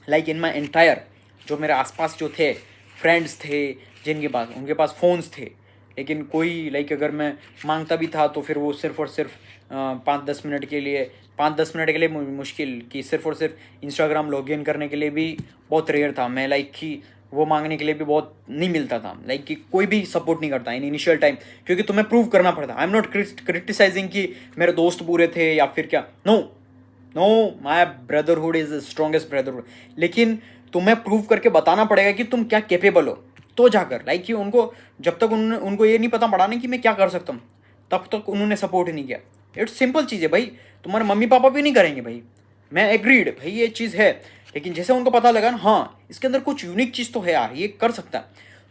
लाइक इन माई एंटायर, जो मेरे आसपास जो थे फ्रेंड्स थे जिनके पास, उनके पास फ़ोन्स थे, लेकिन कोई लाइक अगर मैं मांगता भी था तो फिर वो सिर्फ और सिर्फ 5-10 मिनट के लिए, 5-10 मिनट के लिए मुश्किल, कि सिर्फ और सिर्फ इंस्टाग्राम लॉगिन करने के लिए भी बहुत रेयर था मैं, लाइक कि वो मांगने के लिए भी बहुत नहीं मिलता था, लाइक कि कोई भी सपोर्ट नहीं करता इन इनिशियल टाइम, क्योंकि तुम्हें प्रूव करना पड़ता। आई एम नॉट क्रिटिसाइजिंग कि मेरे दोस्त बुरे थे या फिर क्या, no no, my brotherhood is the strongest brotherhood, लेकिन तुम्हें प्रूव करके बताना पड़ेगा कि तुम क्या कैपेबल हो, तो जाकर लाइक कि उनको जब तक उनको ये नहीं पता पड़ा ना कि मैं क्या कर सकता हूँ, तब तक उन्होंने सपोर्ट नहीं किया। इट्स सिंपल चीज़ है भाई, तुम्हारे मम्मी पापा भी नहीं करेंगे भाई, मैं एग्रीड भाई ये चीज़ है, लेकिन जैसे उनको पता लगा ना हाँ इसके अंदर कुछ यूनिक चीज़ तो है यार, ये कर सकता है,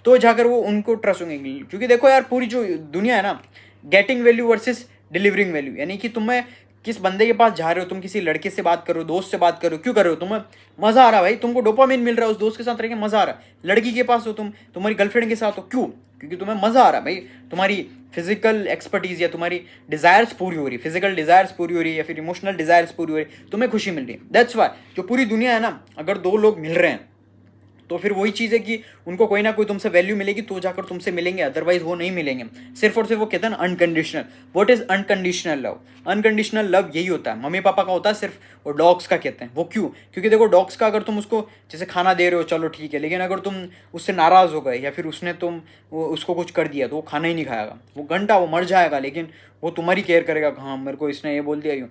तो जाकर वो उनको ट्रस्ट होंगे। क्योंकि देखो यार, पूरी जो दुनिया है ना, getting value versus delivering value, यानी कि तुम्हें किस बंदे के पास जा रहे हो, तुम किसी लड़के से बात कर रहे हो, दोस्त से बात कर रहे हो, क्यों कर रहे हो, तुम्हें मज़ा आ रहा है भाई, तुमको डोपामिन मिल रहा है, उस दोस्त के साथ रह के मज़ा आ रहा है। लड़की के पास हो तुम, तुम्हारी गर्लफ्रेंड के साथ हो, क्यों, क्योंकि तुम्हें मज़ा आ रहा है भाई, तुम्हारी फिजिकल एक्सपर्टीज या तुम्हारी डिज़ायर्स पूरी हो रही है, फिजिकल डिज़ायर्स पूरी हो रही है, या फिर इमोशनल डिज़ायर्स पूरी हो रही है, तुम्हें खुशी मिल रही है। दैट्स वाई जो पूरी दुनिया है ना, अगर दो लोग मिल रहे हैं तो फिर वही चीज़ है कि उनको कोई ना कोई तुमसे वैल्यू मिलेगी तो जाकर तुमसे मिलेंगे, अदरवाइज वो नहीं मिलेंगे। सिर्फ और सिर्फ वो कहते हैं ना unconditional, what is unconditional love, unconditional love यही होता है, मम्मी पापा का होता है सिर्फ, और डॉग्स का कहते हैं। वो क्यों, क्योंकि देखो डॉग्स का अगर तुम उसको जैसे खाना दे रहे हो चलो ठीक है, लेकिन अगर तुम उससे नाराज़ हो गए या फिर उसने उसको कुछ कर दिया तो वो खाना ही नहीं खाएगा, वो घंटा वो मर जाएगा, लेकिन वो तुम्हारी केयर करेगा, हाँ मेरे को इसने ये बोल दिया यूँ,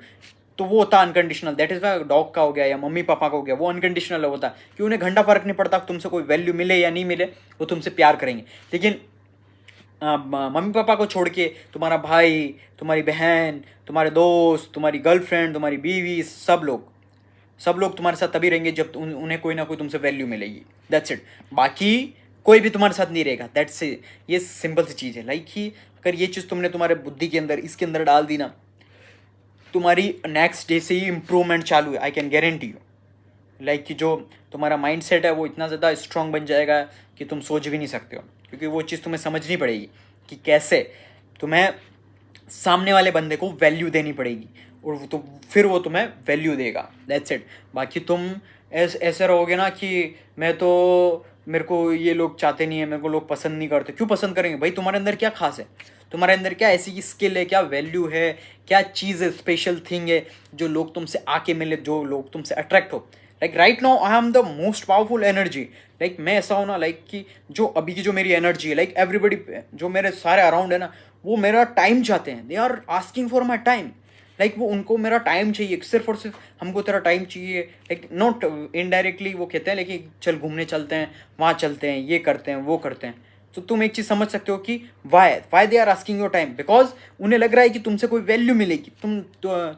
तो वो होता है unconditional. That is why dog का हो गया या मम्मी पापा का हो गया, वो अनकंडीशनल होता है कि उन्हें घंटा फर्क नहीं पड़ता तुमसे कोई वैल्यू मिले या नहीं मिले, वो तुमसे प्यार करेंगे। लेकिन मम्मी पापा को छोड़ के तुम्हारा भाई, तुम्हारी बहन, तुम्हारे दोस्त, तुम्हारी गर्लफ्रेंड, तुम्हारी बीवी, सब लोग तुम्हारे साथ तभी रहेंगे जब उन्हें कोई ना कोई तुमसे वैल्यू मिलेगी। दैट्स इट, बाकी कोई भी तुम्हारे साथ नहीं रहेगा। दैट्स ये सिंपल सी चीज़ है। लाइक कि अगर ये चीज़ तुमने तुम्हारे बुद्धि के अंदर इसके अंदर डाल दी ना, तुम्हारी नेक्स्ट डे से ही इम्प्रूवमेंट चालू है, I can guarantee you. Like कि जो तुम्हारा माइंड सेट है वो इतना ज़्यादा स्ट्रॉन्ग बन जाएगा कि तुम सोच भी नहीं सकते हो, क्योंकि वो चीज़ तुम्हें समझनी पड़ेगी कि कैसे तुम्हें सामने वाले बंदे को वैल्यू देनी पड़ेगी, और वो तो फिर वो तुम्हें वैल्यू देगा। That's it. बाकी तुम ऐसे रहोगे ना कि मेरे को ये लोग चाहते नहीं है, मेरे को लोग पसंद नहीं करते, क्यों पसंद करेंगे भाई, तुम्हारे अंदर क्या खास है, तुम्हारे अंदर क्या ऐसी स्किल है, क्या वैल्यू है, क्या चीज़ है, स्पेशल थिंग है जो लोग तुमसे आके मिले, जो लोग तुमसे अट्रैक्ट हो। Like right now I am the most powerful energy. Like मैं ऐसा हूँ ना, लाइक कि जो अभी की जो मेरी एनर्जी है, लाइक एवरीबडी जो मेरे सारे अराउंड है ना, वो मेरा टाइम चाहते हैं, they are asking for my time. Like वो उनको मेरा टाइम चाहिए, सिर्फ और सिर्फ हमको तेरा टाइम चाहिए। लाइक नॉट इनडायरेक्टली वो कहते हैं, लेकिन चल घूमने चलते हैं, वहाँ चलते हैं, ये करते हैं, वो करते हैं। तो तुम एक चीज़ समझ सकते हो कि why they are asking your time, because उन्हें लग रहा है कि तुमसे कोई वैल्यू मिलेगी,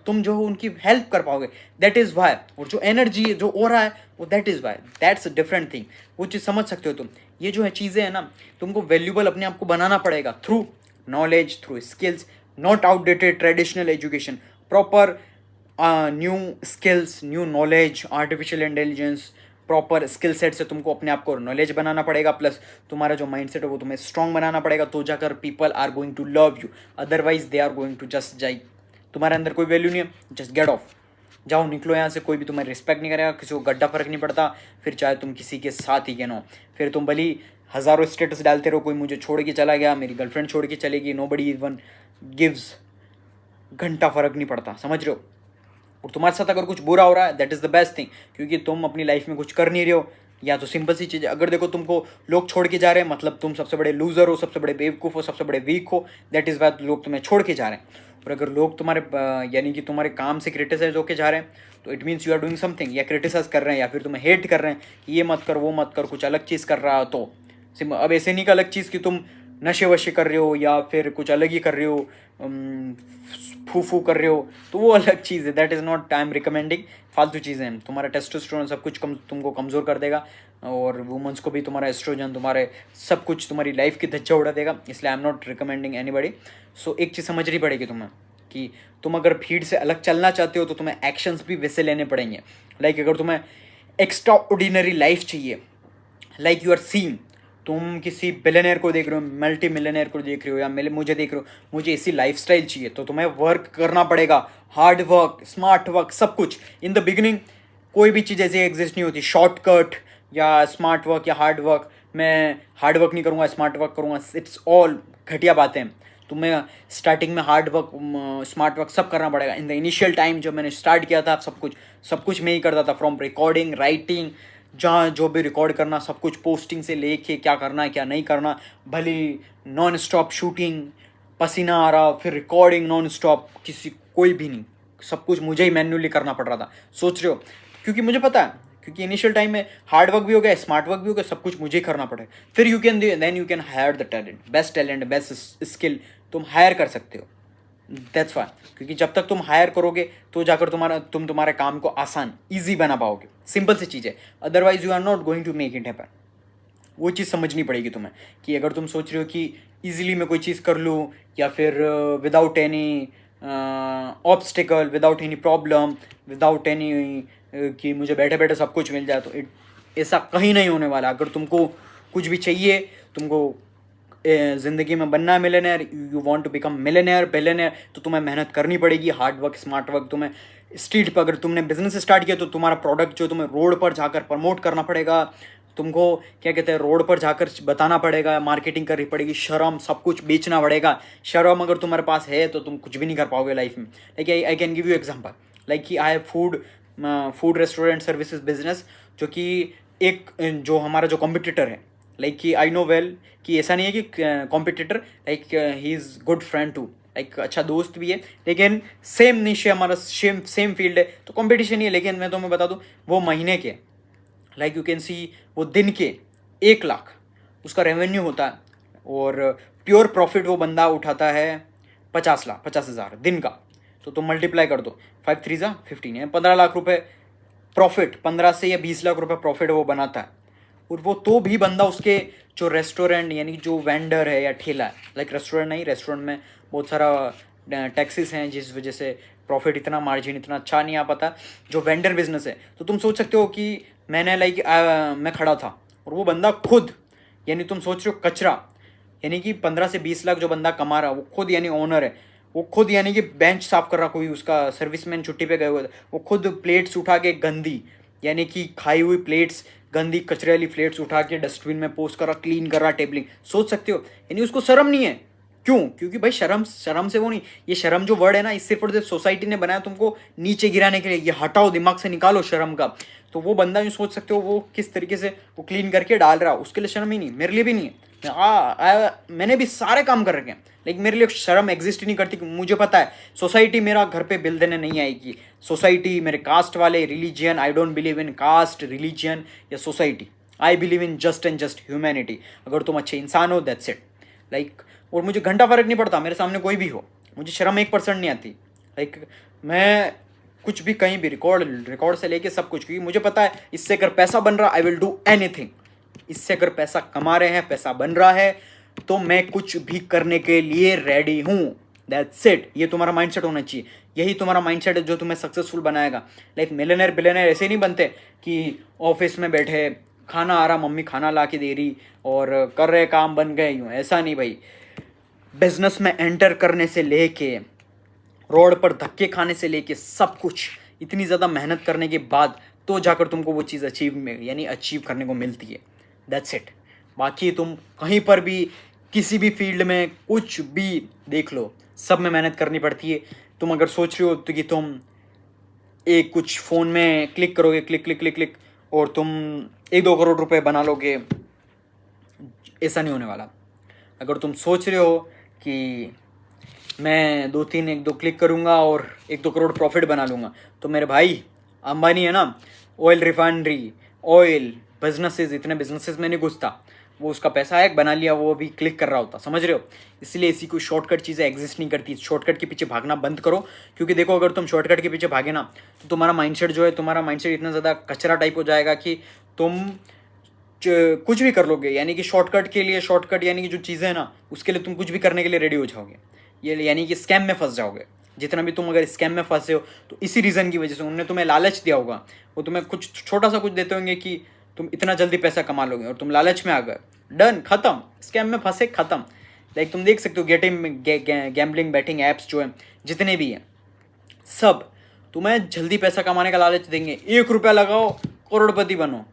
तुम जो हो उनकी हेल्प कर पाओगे, दैट इज़ वाई। और जो एनर्जी है, जो हो रहा है, वो that is Y, that's a different thing. वो चीज़ समझ सकते हो तुम। ये जो है चीज़ें हैं ना, तुमको वैल्यूबल अपने आप को बनाना पड़ेगा through knowledge, through skills, not outdated traditional education, proper new skills, new knowledge, artificial intelligence, proper skill set से तुमको अपने आप को नॉलेज बनाना पड़ेगा, प्लस तुम्हारा जो माइंडसेट है वो तुम्हें स्ट्रॉन्ग बनाना पड़ेगा, तो जाकर people are going to love you, otherwise they are going to just जाई। तुम्हारे अंदर कोई वैल्यू नहीं है, जस्ट गेट ऑफ, जाओ निकलो यहाँ से, कोई भी तुम्हें रिस्पेक्ट नहीं करेगा, किसी को गड्ढा फर्क नहीं पड़ता, फिर चाहे तुम किसी के साथ ही कहना हो, फिर तुम भली हज़ारों स्टेटस डालते रहो, कोई मुझे छोड़ के चला गया, मेरी गर्लफ्रेंड छोड़ के चलेगी, नोबडी इवन गिव्स, घंटा फर्क नहीं पड़ता, समझ रहे हो। और तुम्हारे साथ अगर कुछ बुरा हो रहा है, that is the best thing, क्योंकि तुम अपनी लाइफ में कुछ कर नहीं रहे हो। या तो सिंपल सी चीज़, अगर देखो तुमको लोग छोड़ के जा रहे हैं, मतलब तुम सबसे बड़े लूज़र हो, सबसे बड़े बेवकूफ़ हो, सबसे बड़े वीक हो, दैट इज़ वाई लोग तुम्हें छोड़ के जा रहे हैं। और अगर लोग तुम्हारे यानी कि तुम्हारे काम से क्रिटिसाइज होके जा रहे हैं, तो it means you are doing something, या क्रिटिसाइज कर रहे हैं, या फिर तुम्हें हेट कर रहे हैं, ये मत कर, वो मत कर, कुछ अलग चीज़ कर रहा हो तो अब ऐसे नहीं का अलग चीज़ कि तुम नशे वशे कर रहे हो या फिर कुछ अलग ही कर रहे हो, फू कर रहे हो, तो वो अलग चीज़ है। That is not I am recommending. फालतू चीज़ें हैं। तुम्हारा टेस्टोस्टेरोन सब कुछ तुमको कमज़ोर कर देगा, और वुमेंस को भी तुम्हारा एस्ट्रोजन, तुम्हारे सब कुछ, तुम्हारी लाइफ की धज्जा उड़ा देगा। इसलिए I am not recommending anybody. So एक चीज़ समझनी पड़ेगी तुम्हें कि तुम अगर भीड़ से अलग चलना चाहते हो तो तुम्हें एक्शंस भी वैसे लेने पड़ेंगे। लाइक अगर तुम्हें एक्स्ट्रा ऑर्डिनरी लाइफ चाहिए, लाइक यू आर सीइंग, तुम किसी बिलियनर को देख रहे हो, मल्टी मिलियनर को देख रहे हो, या मुझे देख रहे हो, मुझे ऐसी लाइफस्टाइल चाहिए, तो तुम्हें वर्क करना पड़ेगा, हार्ड वर्क, स्मार्ट वर्क, सब कुछ। इन द बिगिनिंग कोई भी चीज़ ऐसी एग्जिस्ट नहीं होती, शॉर्टकट या स्मार्ट वर्क या हार्ड वर्क। मैं हार्ड वर्क नहीं करूँगा, स्मार्ट वर्क करूँगा, इट्स ऑल घटिया बातें। तुम्हें स्टार्टिंग में हार्ड वर्क, स्मार्ट वर्क सब करना पड़ेगा। इन द इनिशियल टाइम जब मैंने स्टार्ट किया था, सब कुछ मैं ही करता था, फ्रॉम रिकॉर्डिंग, राइटिंग, जहाँ जो भी रिकॉर्ड करना सब कुछ, पोस्टिंग से लेके क्या करना है क्या नहीं करना, भले नॉन स्टॉप शूटिंग, पसीना आ रहा, फिर रिकॉर्डिंग नॉन स्टॉप, कोई भी नहीं, सब कुछ मुझे ही मैन्युअली करना पड़ रहा था। सोच रहे हो, क्योंकि मुझे पता है, क्योंकि इनिशियल टाइम में हार्ड वर्क भी हो गया, स्मार्ट वर्क भी हो गया, सब कुछ मुझे ही करना पड़ेगा। फिर you can hire the talent, best skill तुम हायर कर सकते हो। दैट्स वाई, क्योंकि जब तक तुम हायर करोगे तो जाकर तुम्हारे काम को आसान, ईजी बना पाओगे। सिंपल सी चीज़ है, otherwise you are not going to make it happen. वो चीज़ समझनी पड़ेगी तुम्हें कि अगर तुम सोच रहे हो कि ईजिली मैं कोई चीज़ कर लूँ, या फिर without any obstacle, without any problem, without any कि मुझे बैठे बैठे सब कुछ मिल जाए, तो ऐसा कहीं नहीं होने वाला। अगर तुमको कुछ भी चाहिए, तुमको ज़िंदगी में बनना है millionaire, you want to become millionaire, billionaire, तो तुम्हें मेहनत करनी पड़ेगी, हार्ड वर्क, स्मार्ट वर्क। तुम्हें स्ट्रीट पर, अगर तुमने बिजनेस स्टार्ट किया तो तुम्हारा प्रोडक्ट जो तुम्हें रोड पर जाकर प्रमोट करना पड़ेगा, तुमको क्या कहते हैं, रोड पर जाकर बताना पड़ेगा, मार्केटिंग करनी पड़ेगी, शर्म, सब कुछ बेचना पड़ेगा। शर्म अगर तुम्हारे पास है तो तुम कुछ भी नहीं कर पाओगे लाइफ में। Like I can give you example, like कि I have food restaurant services business, जो कि एक जो हमारा जो कॉम्पिटिटर है, लाइक कि आई नो वेल कि ऐसा नहीं है कि competitor, like he is good friend too, like अच्छा दोस्त भी है, लेकिन सेम निश है हमारा, सेम फील्ड है, तो कंपटीशन ही है। लेकिन मैं तुम्हें बता दूं, वो महीने के, लाइक यू कैन सी, वो दिन के 1 लाख उसका रेवेन्यू होता है, और प्योर प्रॉफिट वो बंदा उठाता है 50,000 दिन का। तो तुम मल्टीप्लाई कर दो, 5 3 जा 15 है, 15 लाख रुपए प्रॉफिट, 15 से या 20 लाख रुपए प्रॉफिट वो बनाता है। और वो तो भी बंदा उसके जो रेस्टोरेंट, यानी जो वेंडर है या ठेला है, लाइक रेस्टोरेंट नहीं, रेस्टोरेंट में बहुत सारा टैक्सेस हैं, जिस वजह से प्रॉफिट इतना, मार्जिन इतना अच्छा नहीं आ पाता। जो वेंडर बिजनेस है, तो तुम सोच सकते हो कि मैंने मैं खड़ा था और वो बंदा खुद, यानी तुम सोच रहे हो कचरा, यानी कि 15 से 20 लाख जो बंदा कमा रहा, वो खुद यानी ओनर है, वो खुद यानी कि बेंच साफ कर रहा, कोई उसका सर्विसमैन छुट्टी पे गए हुए थे, वो खुद प्लेट्स उठा के गंदी, यानी कि खाई हुई प्लेट्स, गंदी कचरे वाली प्लेट्स उठा के डस्टबिन में पोस्ट कर रहा, क्लीन कर रहा, टेबलिंग। सोच सकते हो, यानी उसको शर्म नहीं है। क्यों? क्योंकि भाई शर्म से वो नहीं, ये शर्म जो वर्ड है ना, इससे फिर सोसाइटी ने बनाया तुमको नीचे गिराने के लिए, ये हटाओ, दिमाग से निकालो शर्म का। तो वो बंदा यूँ सोच सकते हो वो किस तरीके से वो क्लीन करके डाल रहा, उसके लिए शर्म ही नहीं, मेरे लिए भी नहीं है। मैंने भी सारे काम कर रखे हैं, लेकिन मेरे लिए शर्म एग्जिस्ट ही नहीं करती। मुझे पता है सोसाइटी मेरा घर पे बिल देने नहीं आएगी। सोसाइटी, मेरे कास्ट वाले, religion, I don't believe in caste, religion या society, I believe in just and just humanity. अगर तुम अच्छे इंसान हो, दैट्स इट। लाइक, और मुझे घंटा फर्क नहीं पड़ता, मेरे सामने कोई भी हो, मुझे शर्म 1% नहीं आती। लाइक मैं कुछ भी, कहीं भी, रिकॉर्ड से लेके सब कुछ, क्योंकि मुझे पता है इससे अगर पैसा बन रहा, आई विल डू एनीथिंग। इससे अगर पैसा कमा रहे हैं, पैसा बन रहा है, तो मैं कुछ भी करने के लिए रेडी हूँ। That's it. ये तुम्हारा माइंडसेट होना चाहिए, यही तुम्हारा माइंडसेट है जो तुम्हें सक्सेसफुल बनाएगा। लाइक मिलियनेयर बिलियनेयर ऐसे नहीं बनते कि ऑफिस में बैठे, खाना आ रहा, मम्मी खाना ला के दे रही और कर रहे, काम बन गए, यूँ ऐसा नहीं भाई। बिजनेस में एंटर करने से लेके, रोड पर धक्के खाने से लेके, सब कुछ इतनी ज़्यादा मेहनत करने के बाद तो जाकर तुमको वो चीज़ अचीव करने को मिलती है। That's it. बाकी तुम कहीं पर भी, किसी भी फील्ड में कुछ भी देख लो, सब में मेहनत करनी पड़ती है। तुम अगर सोच रहे हो तो कि तुम एक कुछ फ़ोन में क्लिक करोगे, क्लिक क्लिक क्लिक क्लिक, और तुम 1-2 करोड़ रुपए बना लोगे, ऐसा नहीं होने वाला। अगर तुम सोच रहे हो कि मैं 1-2 क्लिक करूँगा और 1-2 करोड़ प्रॉफिट बना लूँगा, तो मेरे भाई अंबानी है ना, ऑयल रिफाइनरी, ऑयल बिजनेसेस, इतने बिजनेसेस में नहीं घुसता, वो उसका पैसा आया, बना लिया, वो अभी क्लिक कर रहा होता, समझ रहे हो। इसलिए ऐसी कोई शॉर्टकट चीज़ें एग्जिस्ट नहीं करती। शॉर्टकट के पीछे भागना बंद करो, क्योंकि देखो अगर तुम शॉर्टकट के पीछे भागे ना तो तुम्हारा माइंडसेट जो है, तुम्हारा माइंडसेट इतना ज़्यादा कचरा टाइप हो जाएगा कि तुम कुछ भी कर लोगे। यानी कि शॉर्टकट के लिए, शॉर्टकट यानी कि जो चीज़ें हैं ना, उसके लिए तुम कुछ भी करने के लिए रेडी हो जाओगे। ये यानी कि स्कैम में फंस जाओगे। जितना भी तुम अगर स्कैम में फंसे हो तो इसी रीज़न की वजह से उन्होंने तुम्हें लालच दिया होगा। वो तुम्हें कुछ छोटा सा कुछ देते होंगे कि तुम इतना जल्दी पैसा कमा लोगे, और तुम लालच में आ गए, डन, खत्म, स्कैम में फंसे, खत्म। लाइक तुम देख सकते हो गैम्बलिंग बैटिंग ऐप्स जो है, जितने भी हैं, सब तुम्हें जल्दी पैसा कमाने का लालच देंगे। 1 रुपया लगाओ, करोड़पति बनो।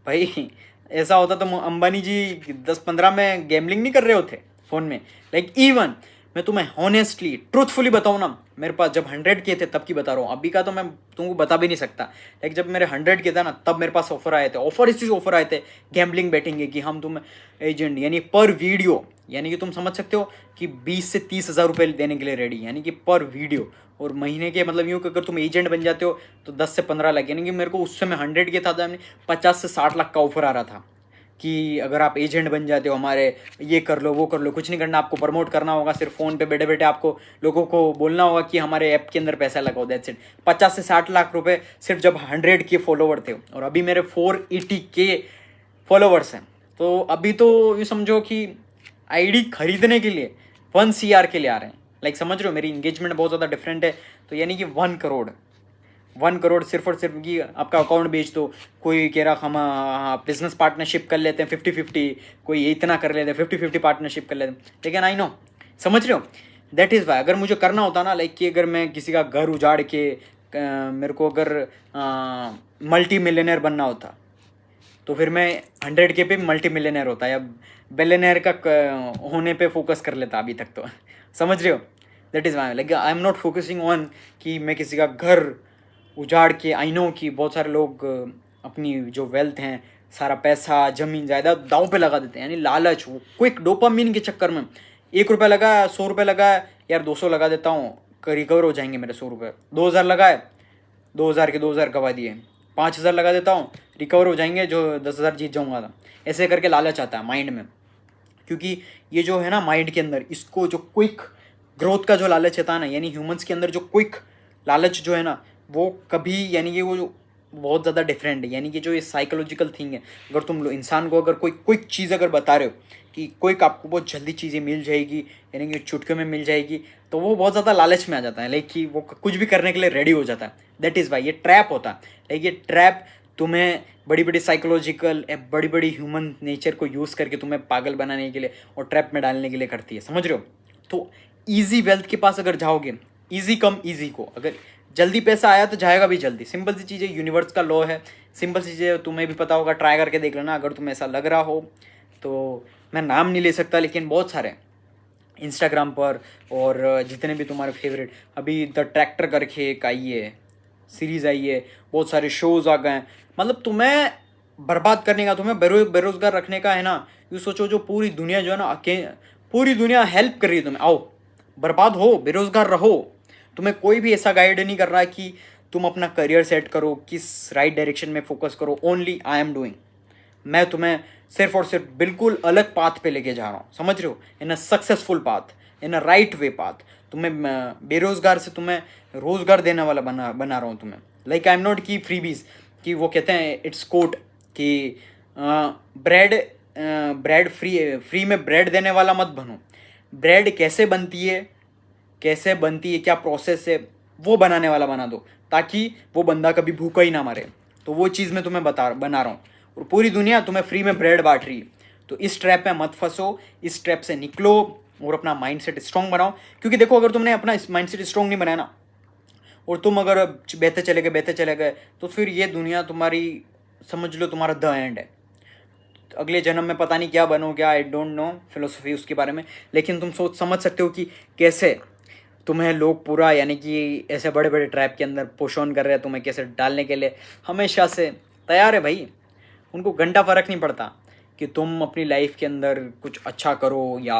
भाई ऐसा होता तो अंबानी जी 10-15 में गैम्बलिंग नहीं कर रहे होते फ़ोन में। लाइक इवन मैं तुम्हें हॉनेस्टली ट्रूथफुली बताऊँ ना, मेरे पास जब 100 के थे तब की बता रहा हूँ, अभी का तो मैं तुमको बता भी नहीं सकता। लाइक जब मेरे 100 के था ना, तब मेरे पास ऑफर आए थे, ऑफर आए थे गैम्बलिंग बैटिंग के, कि हम तुम्हें एजेंट यानी पर वीडियो, यानी कि तुम समझ सकते हो कि 20 से 30 हज़ार रुपये देने के लिए रेडी, यानी कि पर वीडियो। और महीने के मतलब यूँ कि अगर तुम एजेंट बन जाते हो तो 10 से 15 लाख, यानी कि मेरे को उस समय 100 के था, 50 से 60 लाख का ऑफर आ रहा था कि अगर आप एजेंट बन जाते हो हमारे, ये कर लो, वो कर लो, कुछ नहीं करना, आपको प्रमोट करना होगा, सिर्फ फ़ोन पे बैठे बैठे आपको लोगों को बोलना होगा कि हमारे ऐप के अंदर पैसा लगाओ, दैट्स इट। 50 से 60 लाख रुपए सिर्फ जब 100 के फॉलोवर थे, और अभी मेरे 480 के फॉलोवर्स हैं। तो अभी तो ये समझो कि आईडी खरीदने के लिए 1 CR के लिए आ रहे हैं। लाइक समझ रहे हो, मेरी इंगेजमेंट बहुत ज़्यादा डिफरेंट है। तो यानी कि 1 करोड़ सिर्फ और सिर्फ कि आपका अकाउंट बेच दो। कोई कह रहा हम बिजनेस पार्टनरशिप कर लेते हैं 50-50, कोई इतना कर लेते हैं 50-50 पार्टनरशिप कर लेते हैं। लेकिन आई नो, समझ रहे हो, दैट इज़ वाई अगर मुझे करना होता ना, लाइक कि अगर मैं किसी का घर उजाड़ के मेरे को अगर मल्टी मिलियनर बनना होता तो फिर मैं 100 के पे मल्टी मिलियनर होता, या बिलियनर का होने पे फोकस कर लेता अभी तक तो। समझ रहे हो, that is why like I am not focusing on कि मैं किसी का घर उजाड़ के। आई नो कि बहुत सारे लोग अपनी जो वेल्थ हैं, सारा पैसा, ज़मीन जायदाद दांव पे लगा देते हैं, यानी लालच, वो क्विक डोपामिन के चक्कर में। 1 रुपया लगाया, 100 रुपये लगाया, यार 200 लगा देता हूँ, रिकवर हो जाएंगे मेरे 100 रुपये। 2000 लगाए, 2000 के 2000 गवा दिए। 5000 लगा देता हूँ, रिकवर हो जाएंगे, जो 10,000 जीत जाऊँगा था। ऐसे करके लालच आता है माइंड में, क्योंकि ये जो है ना माइंड के अंदर, इसको जो क्विक ग्रोथ का जो लालच आता है ना, यानी ह्यूमंस के अंदर जो क्विक लालच जो है ना, वो कभी, यानी कि वो जो बहुत ज़्यादा डिफरेंट है। यानी कि जो ये साइकोलॉजिकल थिंग है, अगर तुम इंसान को अगर कोई क्विक चीज़ अगर बता रहे हो कि क्विक आपको बहुत जल्दी चीज़ें मिल जाएगी, यानी कि चुटकियों में मिल जाएगी, तो वो बहुत ज़्यादा लालच में आ जाता है। लाइक कि वो कुछ भी करने के लिए रेडी हो जाता है। दैट इज़ वाई ये ट्रैप होता है। लाइक ये ट्रैप तुम्हें बड़ी बड़ी साइकोलॉजिकल, बड़ी बड़ी ह्यूमन नेचर को यूज़ करके तुम्हें पागल बनाने के लिए और ट्रैप में डालने के लिए करती है, समझ रहे हो। तो ईजी वेल्थ के पास अगर जाओगे, ईजी कम ईजी को, अगर जल्दी पैसा आया तो जाएगा भी जल्दी। सिंपल सी चीज़ें, यूनिवर्स का लॉ है, सिंपल सी चीज़ें, तुम्हें भी पता होगा, ट्राई करके देख लेना अगर तुम्हें ऐसा लग रहा हो तो। मैं नाम नहीं ले सकता, लेकिन बहुत सारे इंस्टाग्राम पर और जितने भी तुम्हारे फेवरेट, अभी द ट्रैक्टर करके एक आई है, सीरीज़ आई है, बहुत सारे शोज़ आ गए हैं। मतलब तुम्हें बर्बाद करने का, तुम्हें बेरोज़गार रखने का है ना। यूँ सोचो, जो पूरी दुनिया जो है ना, पूरी दुनिया हेल्प कर रही है तुम्हें, आओ बर्बाद हो, बेरोज़गार रहो। तुम्हें कोई भी ऐसा गाइड नहीं कर रहा है कि तुम अपना करियर सेट करो, किस राइट डायरेक्शन में फोकस करो। ओनली आई एम डूइंग, मैं तुम्हें सिर्फ और सिर्फ बिल्कुल अलग पाथ पे लेके जा रहा हूँ, समझ रहे हो, in a successful path, in a right way path. तुम्हें बेरोज़गार से तुम्हें रोज़गार देने वाला बना रहा हूँ तुम्हें। लाइक आई एम नॉट की फ्रीबीज, कि वो कहते हैं, इट्स कोट कि ब्रेड फ्री में ब्रेड देने वाला मत बनो। ब्रेड कैसे बनती है, क्या प्रोसेस है, वो बनाने वाला बना दो, ताकि वो बंदा कभी भूखा ही ना मरे। तो वो चीज़ मैं तुम्हें बना रहा हूँ, और पूरी दुनिया तुम्हें फ्री में ब्रेड बांट रही है। तो इस ट्रैप में मत फंसो, इस ट्रैप से निकलो और अपना माइंडसेट स्ट्रॉन्ग बनाओ। क्योंकि देखो, अगर तुमने अपना माइंडसेट स्ट्रॉन्ग नहीं बनाया ना, और तुम अगर बहते चले गए, तो फिर ये दुनिया तुम्हारी, समझ लो, तुम्हारा द एंड है। अगले जन्म में पता नहीं क्या बनोगे, आई डोंट नो फिलोसफी उसके बारे में, लेकिन तुम समझ सकते हो कि कैसे तुम्हें लोग पूरा, यानी कि ऐसे बड़े बड़े ट्रैप के अंदर पुश ऑन कर रहे हैं, तुम्हें कैसे डालने के लिए हमेशा से तैयार है भाई। उनको घंटा फ़र्क नहीं पड़ता कि तुम अपनी लाइफ के अंदर कुछ अच्छा करो या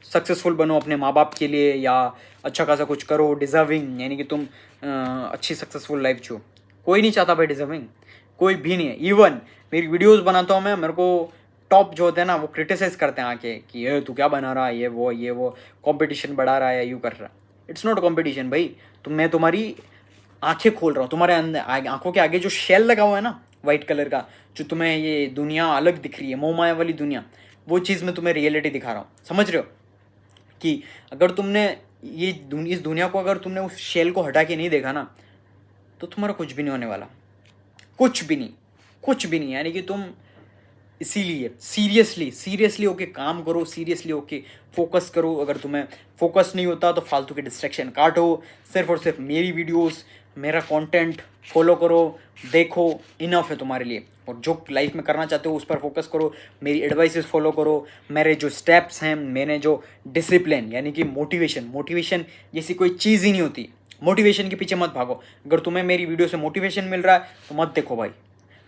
सक्सेसफुल बनो अपने माँ बाप के लिए, या अच्छा खासा कुछ करो डिज़र्विंग, यानी कि तुम अच्छी सक्सेसफुल लाइफ जियो। कोई नहीं चाहता भाई डिज़र्विंग, कोई भी नहीं है। इवन मेरी वीडियोस बनाता हूँ मैं, मेरे को टॉप जो होते हैं ना वो क्रिटिसाइज करते हैं आके कि ये तू क्या बना रहा है, ये वो कंपटीशन बढ़ा रहा है, यूँ कर रहा है। इट्स नॉट कंपटीशन भाई, मैं तुम्हारी आंखें खोल रहा हूँ, तुम्हारे अंदर आंखों के आगे जो शेल लगा हुआ है ना वाइट कलर का, जो तुम्हें ये दुनिया अलग दिख रही है, मोह माया वाली दुनिया, वो चीज़ मैं तुम्हें रियलिटी दिखा रहा हूँ। समझ रहे हो कि अगर तुमने इस दुनिया को अगर तुमने उस शेल को हटा के नहीं देखा ना, तो तुम्हारा कुछ भी नहीं होने वाला, कुछ भी नहीं, कुछ भी नहीं। यानी कि तुम इसीलिए सीरियसली होके काम करो, सीरियसली होके फोकस करो। अगर तुम्हें फोकस नहीं होता तो फालतू के डिस्ट्रैक्शन काटो, सिर्फ और सिर्फ मेरी वीडियोस, मेरा कंटेंट फॉलो करो, देखो, इनफ है तुम्हारे लिए। और जो लाइफ में करना चाहते हो उस पर फोकस करो, मेरी एडवाइसेस फॉलो करो, मेरे जो स्टेप्स हैं, मैंने जो डिसिप्लिन यानी कि मोटिवेशन जैसी कोई चीज़ ही नहीं होती। मोटिवेशन के पीछे मत भागो। अगर तुम्हें मेरी वीडियो से मोटिवेशन मिल रहा है तो मत देखो भाई।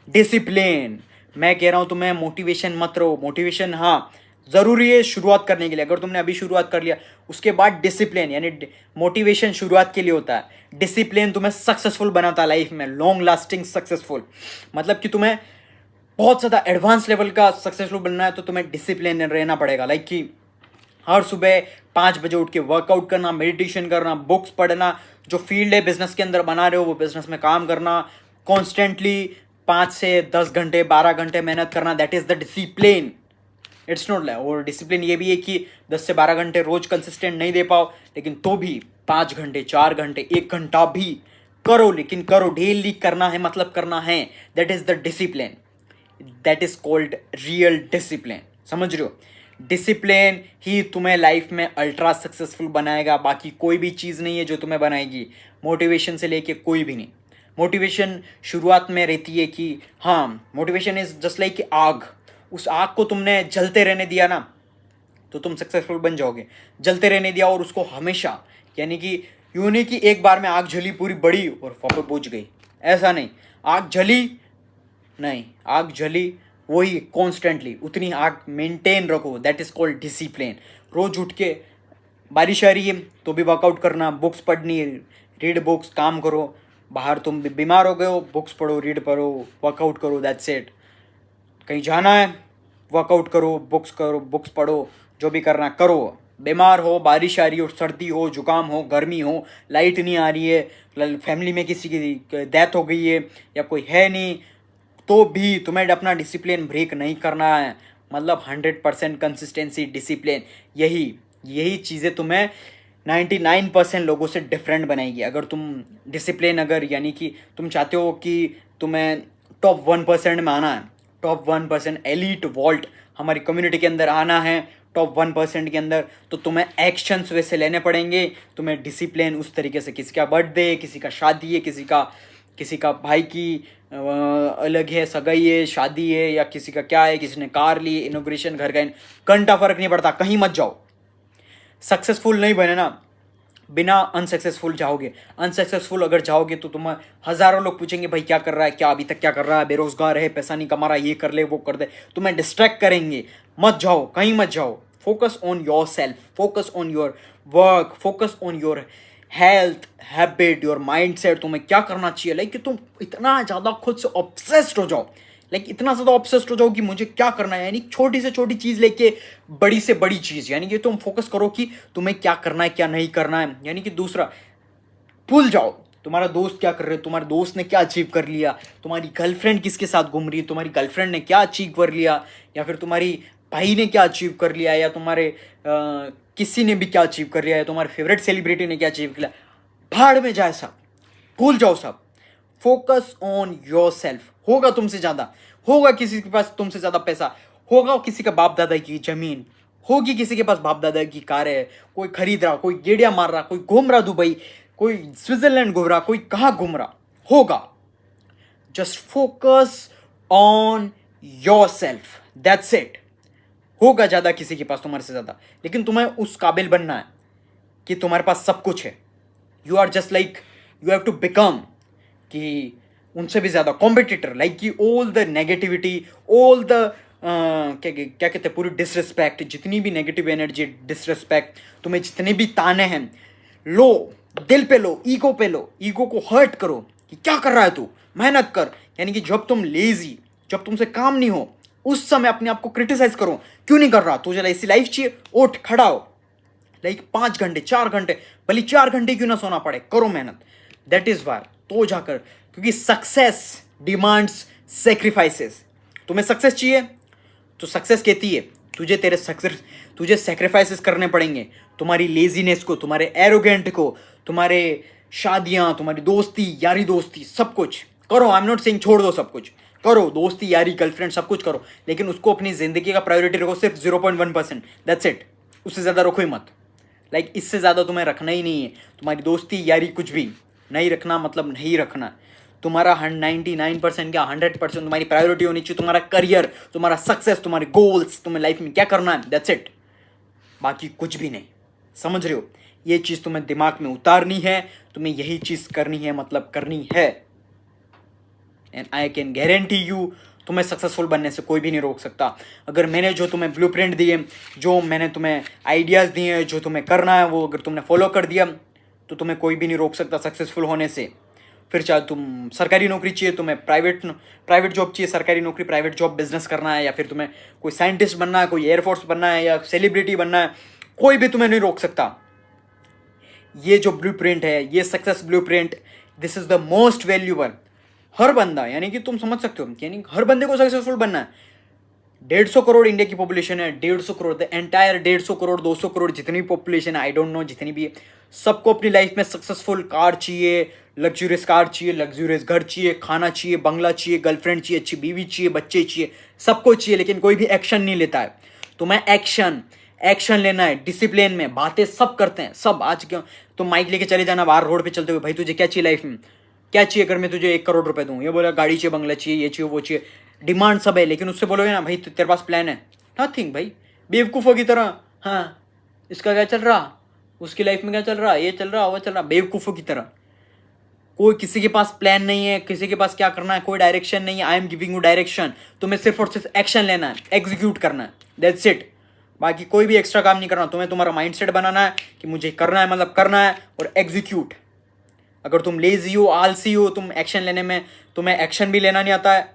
डिसिप्लिन, मैं कह रहा हूँ तुम्हें मोटिवेशन मत रहो। मोटिवेशन हाँ ज़रूरी है शुरुआत करने के लिए, अगर तुमने अभी शुरुआत कर लिया। उसके बाद डिसिप्लिन, यानी मोटिवेशन शुरुआत के लिए होता है, डिसिप्लिन तुम्हें सक्सेसफुल बनाता है लाइफ में, लॉन्ग लास्टिंग सक्सेसफुल। मतलब कि तुम्हें बहुत ज़्यादा एडवांस लेवल का सक्सेसफुल बनना है तो तुम्हें डिसिप्लिन रहना पड़ेगा। लाइक कि हर सुबह 5 बजे उठ के वर्कआउट करना, मेडिटेशन करना, बुक्स पढ़ना, जो फील्ड है बिजनेस के अंदर बना रहे हो वो बिजनेस में काम करना, कॉन्स्टेंटली 5 से 10 घंटे 12 घंटे मेहनत करना, that is the discipline. It's not like, और डिसिप्लिन ये भी है कि 10 से 12 घंटे रोज कंसिस्टेंट नहीं दे पाओ, लेकिन तो भी 5 घंटे 4 घंटे 1 घंटा भी करो, लेकिन करो, डेली करना है, मतलब करना है। That is the discipline, that is called real discipline. समझ रहे हो? डिसिप्लिन ही तुम्हें लाइफ में अल्ट्रा सक्सेसफुल बनाएगा, बाकी कोई भी चीज़ नहीं है जो तुम्हें बनाएगी। मोटिवेशन से लेके कोई भी नहीं। मोटिवेशन शुरुआत में रहती है कि हाँ, मोटिवेशन इज जस्ट लाइक आग। उस आग को तुमने जलते रहने दिया ना तो तुम सक्सेसफुल बन जाओगे। जलते रहने दिया और उसको हमेशा, यानी कि यूं नहीं कि एक बार में आग जली पूरी बड़ी और वापस बुझ गई, ऐसा नहीं। आग जली नहीं, आग जली वही कॉन्स्टेंटली, उतनी आग मेंटेन रखो, दैट इज कॉल्ड डिसिप्लिन। रोज उठ के बारिश आ रही है तो भी वर्कआउट करना, बुक्स पढ़नी, रीड बुक्स, काम करो। बाहर तुम बीमार हो गए हो, बुक्स पढ़ो, रीड पढ़ो, वर्कआउट करो, दैट्स इट। कहीं जाना है वर्कआउट करो, बुक्स पढ़ो, जो भी करना करो। बीमार हो, बारिश आ रही हो, सर्दी हो, जुकाम हो, गर्मी हो, लाइट नहीं आ रही है, फैमिली में किसी की डेथ हो गई है या कोई है नहीं, तो भी तुम्हें अपना डिसिप्लिन ब्रेक नहीं करना है। मतलब 100% कंसिस्टेंसी, डिसिप्लिन, यही चीज़ें तुम्हें 99% लोगों से डिफरेंट बनाएगी। अगर तुम डिसिप्लिन, अगर यानी कि तुम चाहते हो कि तुम्हें टॉप 1% में आना है, टॉप 1% एलीट वॉल्ट हमारी कम्युनिटी के अंदर आना है, टॉप 1% के अंदर, तो तुम्हें एक्शंस वैसे लेने पड़ेंगे। तुम्हें डिसिप्लिन उस तरीके से, किसी का बर्थडे, किसी का शादी है, किसी का भाई की अलग है, सगाई है, शादी है, या किसी का क्या है, किसी ने कार ली, इनोग्रेशन, घर का घंटा फर्क नहीं पड़ता, कहीं मत जाओ। सक्सेसफुल नहीं बने ना, बिना अनसक्सेसफुल जाओगे। अनसक्सेसफुल अगर जाओगे तो तुम्हें हज़ारों लोग पूछेंगे भाई क्या कर रहा है, क्या अभी तक क्या कर रहा है, बेरोजगार है, पैसा नहीं कमा रहा, ये कर ले, वो कर दे, तुम्हें डिस्ट्रैक्ट करेंगे। मत जाओ, कहीं मत जाओ। Focus on your self, focus on your work, focus on your health, habit, your mind set. तुम्हें क्या करना चाहिए, लाइक कि तुम इतना ज़्यादा खुद से ऑब्सेस्ड हो जाओ, लाइक इतना ज़्यादा ऑब्सेस्ड हो जाओ कि मुझे क्या करना है, यानी छोटी से छोटी चीज़ लेके बड़ी से बड़ी चीज़, यानी कि तुम फोकस करो कि तुम्हें क्या करना है, क्या नहीं करना है। यानी कि दूसरा, भूल जाओ तुम्हारा दोस्त क्या कर रहे हो, तुम्हारे दोस्त ने क्या अचीव कर लिया, तुम्हारी गर्लफ्रेंड किसके साथ घूम रही है, तुम्हारी गर्लफ्रेंड ने क्या अचीव कर लिया, या फिर तुम्हारी भाई ने क्या अचीव कर लिया, या तुम्हारे किसी ने भी क्या अचीव कर लिया है, तुम्हारे फेवरेट सेलिब्रिटी ने क्या अचीव किया। भाड़ में जाए सब, भूल जाओ सब। Focus on your self. होगा तुमसे ज़्यादा, होगा किसी के पास तुमसे ज़्यादा पैसा, होगा किसी का बाप दादा की ज़मीन, होगी किसी के पास बाप दादा की कार है, कोई खरीद रहा, कोई गेड़िया मार रहा, कोई घूम रहा दुबई, कोई स्विट्जरलैंड घूम रहा, कोई कहाँ घूम रहा, होगा। Just focus on your self, that's it. होगा ज़्यादा किसी के पास तुम्हारे से ज़्यादा, लेकिन तुम्हें उस काबिल बनना है कि तुम्हारे पास सब कुछ है। You are just like, you have to become कि उनसे भी ज़्यादा कॉम्पिटिटर, लाइक कि all the negativity, all the क्या कहते हैं, पूरी डिसरिस्पेक्ट, जितनी भी नेगेटिव एनर्जी, डिसरिस्पेक्ट, तुम्हें जितने भी ताने हैं, लो, दिल पे लो, ईगो पे लो, ईगो को हर्ट करो कि क्या कर रहा है तू, मेहनत कर। यानी कि जब तुम लेजी, जब तुमसे काम नहीं हो, उस समय अपने आप को क्रिटिसाइज करो, क्यों नहीं कर रहा, तुझे ऐसी लाइफ चाहिए, उठ खड़ा हो, लाइक 5 घंटे 4 घंटे, भले 4 घंटे क्यों ना सोना पड़े, करो मेहनत। दैट इज वार, तो जाकर, क्योंकि सक्सेस डिमांड्स सेक्रीफाइसेस। तुम्हें सक्सेस चाहिए तो सक्सेस कहती है तुझे सेक्रीफाइसेस करने पड़ेंगे, तुम्हारी लेजीनेस को, तुम्हारे एरोगेंट को, तुम्हारे शादियां, तुम्हारी दोस्ती यारी दोस्ती, सब कुछ करो। आई एम नॉट सेइंग छोड़ दो, सब कुछ करो, दोस्ती यारी गर्लफ्रेंड सब कुछ करो, लेकिन उसको अपनी जिंदगी का प्रायोरिटी रखो सिर्फ 0.1%, दैट्स इट। उससे ज़्यादा रखो ही मत, लाइक इससे ज़्यादा तुम्हें रखना ही नहीं है। तुम्हारी दोस्ती यारी कुछ भी नहीं रखना, मतलब नहीं रखना। तुम्हारा 99% या 100% तुम्हारी प्रायोरिटी होनी चाहिए तुम्हारा करियर, तुम्हारा सक्सेस, तुम्हारे गोल्स, तुम्हें लाइफ में क्या करना है, दैट्स इट, बाकी कुछ भी नहीं। समझ रहे हो? ये चीज़ तुम्हें दिमाग में उतारनी है, तुम्हें यही चीज़ करनी है, मतलब करनी है। And I can guarantee you, तुम्हें सक्सेसफुल बनने से कोई भी नहीं रोक सकता। अगर मैंने जो तुम्हें ब्लूप्रिंट दिए, जो मैंने तुम्हें आइडियाज़ दिए, जो तुम्हें करना है, वो अगर तुमने फॉलो कर दिया तो तुम्हें कोई भी नहीं रोक सकता सक्सेसफुल होने से। फिर चाहे तुम सरकारी नौकरी चाहिए, तुम्हें प्राइवेट जॉब चाहिए, सरकारी नौकरी, प्राइवेट जॉब, बिजनेस करना है, या फिर तुम्हें कोई साइंटिस्ट बनना है, कोई एयरफोर्स बनना है, या सेलिब्रिटी बनना है, कोई भी तुम्हें नहीं रोक सकता। ये जो ब्लूप्रिंट है, ये success blueprint, this is the most valuable. हर बंदा, यानी कि तुम समझ सकते हो, यानी हर बंदे को सक्सेसफुल बनना है। 150 करोड़ इंडिया की पॉपुलेशन है, 150 करोड़, द एंटायर 150 करोड़ 200 करोड़ जितनी भी पॉपुलेशन है, आई डोंट नो, जितनी भी है, सबको अपनी लाइफ में सक्सेसफुल कार चाहिए, लग्जूरियस कार चाहिए, लग्जूरियस घर चाहिए, खाना चाहिए, बंगला चाहिए, गर्लफ्रेंड चाहिए, अच्छी बीवी चाहिए, बच्चे चाहिए, सबको चाहिए, लेकिन कोई भी एक्शन नहीं लेता है। तुम्हें एक्शन लेना है, डिसिप्लिन में। बातें सब करते हैं, सब। आज क्यों तुम माइक लेके चले जाना बाहर रोड पे चलते हुए, भाई तुझे क्या चाहिए लाइफ में, क्या चाहिए, अगर मैं तुझे 1 करोड़ रुपए दूँ, ये बोला गाड़ी चाहिए, बंगला चाहिए, ये चाहिए, वो चाहिए, डिमांड सब है, लेकिन उससे बोलोगे ना भाई तेरे पास प्लान है, नथिंग भाई, बेवकूफ़ों की तरह। हाँ, इसका क्या चल रहा, उसकी लाइफ में क्या चल रहा, ये चल रहा, वो चल रहा, बेवकूफ़ों की तरह। कोई किसी के पास प्लान नहीं है, किसी के पास क्या करना है, कोई डायरेक्शन नहीं है। I am giving you direction, तुम्हें सिर्फ और सिर्फ एक्शन लेना है, एग्जीक्यूट करना है, दैट्स इट। बाकी कोई भी एक्स्ट्रा काम नहीं करना, तुम्हें तुम्हारा माइंडसेट बनाना है कि मुझे करना है, मतलब करना है, और एग्जीक्यूट। अगर तुम लेजी हो, आलसी हो, तुम एक्शन लेने में, तुम्हें एक्शन भी लेना नहीं आता है,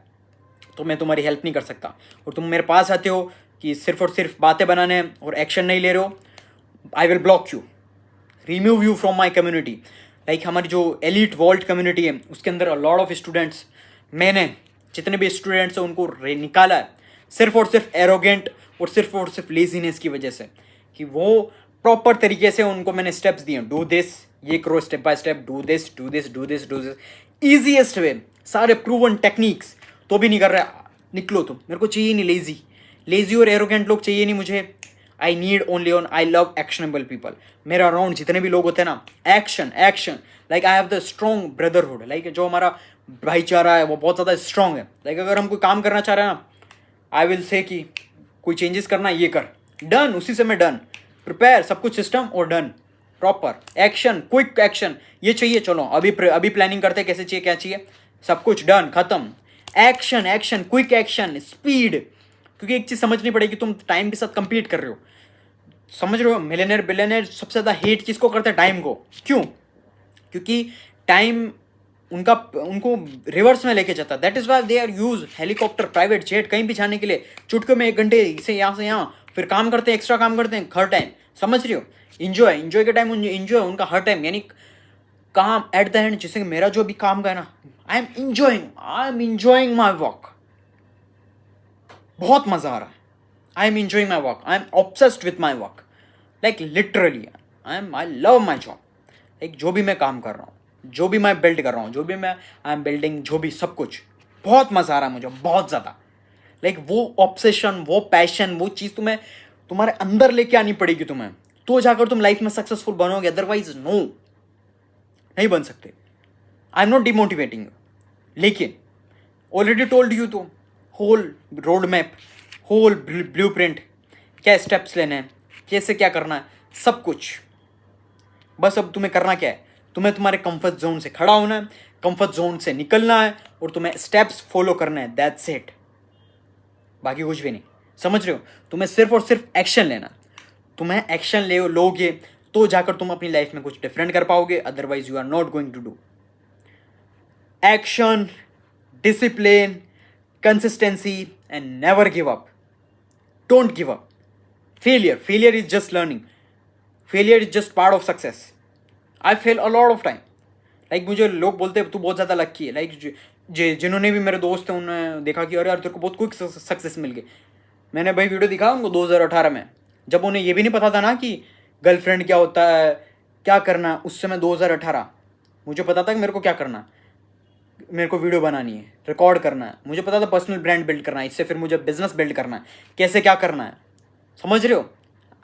तो मैं तुम्हारी हेल्प नहीं कर सकता। और तुम मेरे पास आते हो कि सिर्फ और सिर्फ बातें बनाने और एक्शन नहीं ले रहे हो, I will block you, remove you from my community. Like हमारी जो एलिट वॉल्ट कम्युनिटी है, उसके अंदर अ लॉट ऑफ स्टूडेंट्स, मैंने जितने भी स्टूडेंट्स हैं उनको निकाला है, सिर्फ और सिर्फ एरोगेंट और सिर्फ लेजीनेस की वजह से, कि वो प्रॉपर तरीके से उनको मैंने स्टेप्स दिए, डू दिस, ये करो step by step, do this do this do this do this, easiest वे, सारे प्रूवन टेक्निक्स, तो भी नहीं कर रहे, निकलो तुम। मेरे को चाहिए नहीं लेजी और एरोगेंट लोग चाहिए नहीं मुझे। I need only on, I love actionable people. मेरे अराउंड जितने भी लोग होते हैं ना, action, like I have the strong brotherhood, like जो हमारा भाईचारा है वो बहुत ज़्यादा स्ट्रॉन्ग है। लाइक अगर हम कोई काम करना चाह रहे हैं ना, आई विल से कि कोई चेंजेस करना, ये कर, डन, उसी से मैं डन, प्रिपेयर, सब कुछ सिस्टम और done, proper action, quick action, ये चाहिए, चलो अभी प्लानिंग करते हैं, कैसे चाहिए, क्या चाहिए, सब कुछ डन, खत्म। Action, quick action, speed. क्योंकि एक चीज़ समझनी पड़ेगी, तुम टाइम के साथ कंपीट कर रहे हो, समझ रहे हो? मिलियनेयर बिलियनेयर सबसे ज़्यादा हेट किसको करते हैं? टाइम को। क्यों? क्योंकि टाइम उनको रिवर्स में लेके जाता है। That is why they are use helicopter, private jet, कहीं भी जाने के लिए चुटके में 1 घंटे से यहाँ, फिर काम करते हैं, एक्स्ट्रा काम करते हैं हर टाइम, समझ रही हो? इंजॉय के टाइम इंजॉय उनका हर टाइम, यानी काम एट द एंड, जैसे मेरा जो भी काम का है ना, I am enjoying my work, बहुत मज़ा आ रहा है, I am enjoying my work, I am obsessed with my work, like literally I love my job. Like जो भी मैं काम कर रहा हूँ, जो भी मैं बिल्ड कर रहा हूँ, जो भी मैं आई एम बिल्डिंग, जो भी सब कुछ, बहुत मज़ा आ रहा है मुझे, बहुत ज़्यादा। लाइक वो ऑब्सेशन, वो पैशन, वो चीज़ तुम्हारे अंदर लेके आनी पड़ेगी तुम्हें, तो जाकर तुम लाइफ में सक्सेसफुल बनोगे, अदरवाइज नो, नहीं बन सकते। आई एम नॉट डिमोटिवेटिंग, लेकिन ऑलरेडी टोल्ड यू, तो whole road map, whole blueprint, क्या स्टेप्स लेने हैं, कैसे क्या करना है, सब कुछ। बस अब तुम्हें करना क्या है, तुम्हें तुम्हारे कंफर्ट जोन से खड़ा होना है, कंफर्ट जोन से निकलना है, और तुम्हें स्टेप्स फॉलो करना है, दैट्स इट, बाकी कुछ भी नहीं। समझ रहे हो? तुम्हें सिर्फ और सिर्फ एक्शन लेना, तुम्हें एक्शन लोगे तो जाकर तुम अपनी लाइफ में कुछ डिफरेंट कर पाओगे, otherwise you are not going to do. Action, discipline, consistency and never give up. Don't give up. Failure is just learning. Failure is just part of success. I fail a lot of time. Like मुझे लोग बोलते हैं तू बहुत ज़्यादा लक्की है. Like जिन्होंने भी मेरे दोस्त हैं उन्होंने देखा कि अरे यार तेरे को बहुत क्विक सक्सेस मिल गई. मैंने भाई वीडियो दिखा उनको 2018 में, जब उन्हें ये भी नहीं पता था ना कि गर्लफ्रेंड क्या होता है, क्या करना है. उससे मैं 2018 मुझे पता था कि मेरे को क्या करना है. मेरे को वीडियो बनानी है, रिकॉर्ड करना है. मुझे पता था पर्सनल ब्रांड बिल्ड करना है, इससे फिर मुझे बिजनेस बिल्ड करना है, कैसे क्या करना है. समझ रहे हो.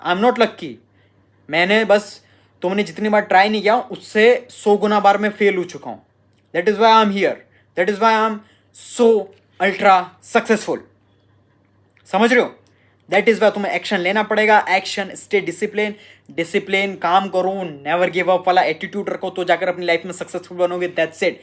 आई एम नॉट लक्की. मैंने बस तुमने जितनी बार ट्राई नहीं किया उससे 100 गुना बार मैं फेल हो चुका हूँ. That is Y I am here. That is Y I am so ultra successful. समझ रहे हो. दैट इज़ वाई तुम्हें एक्शन लेना पड़ेगा. Action, stay discipline. डिसिप्लिन, काम करो, नेवर गिव अप वाला एटीट्यूड रखो, तो जाकर अपनी लाइफ में सक्सेसफुल बनोगे. That's it.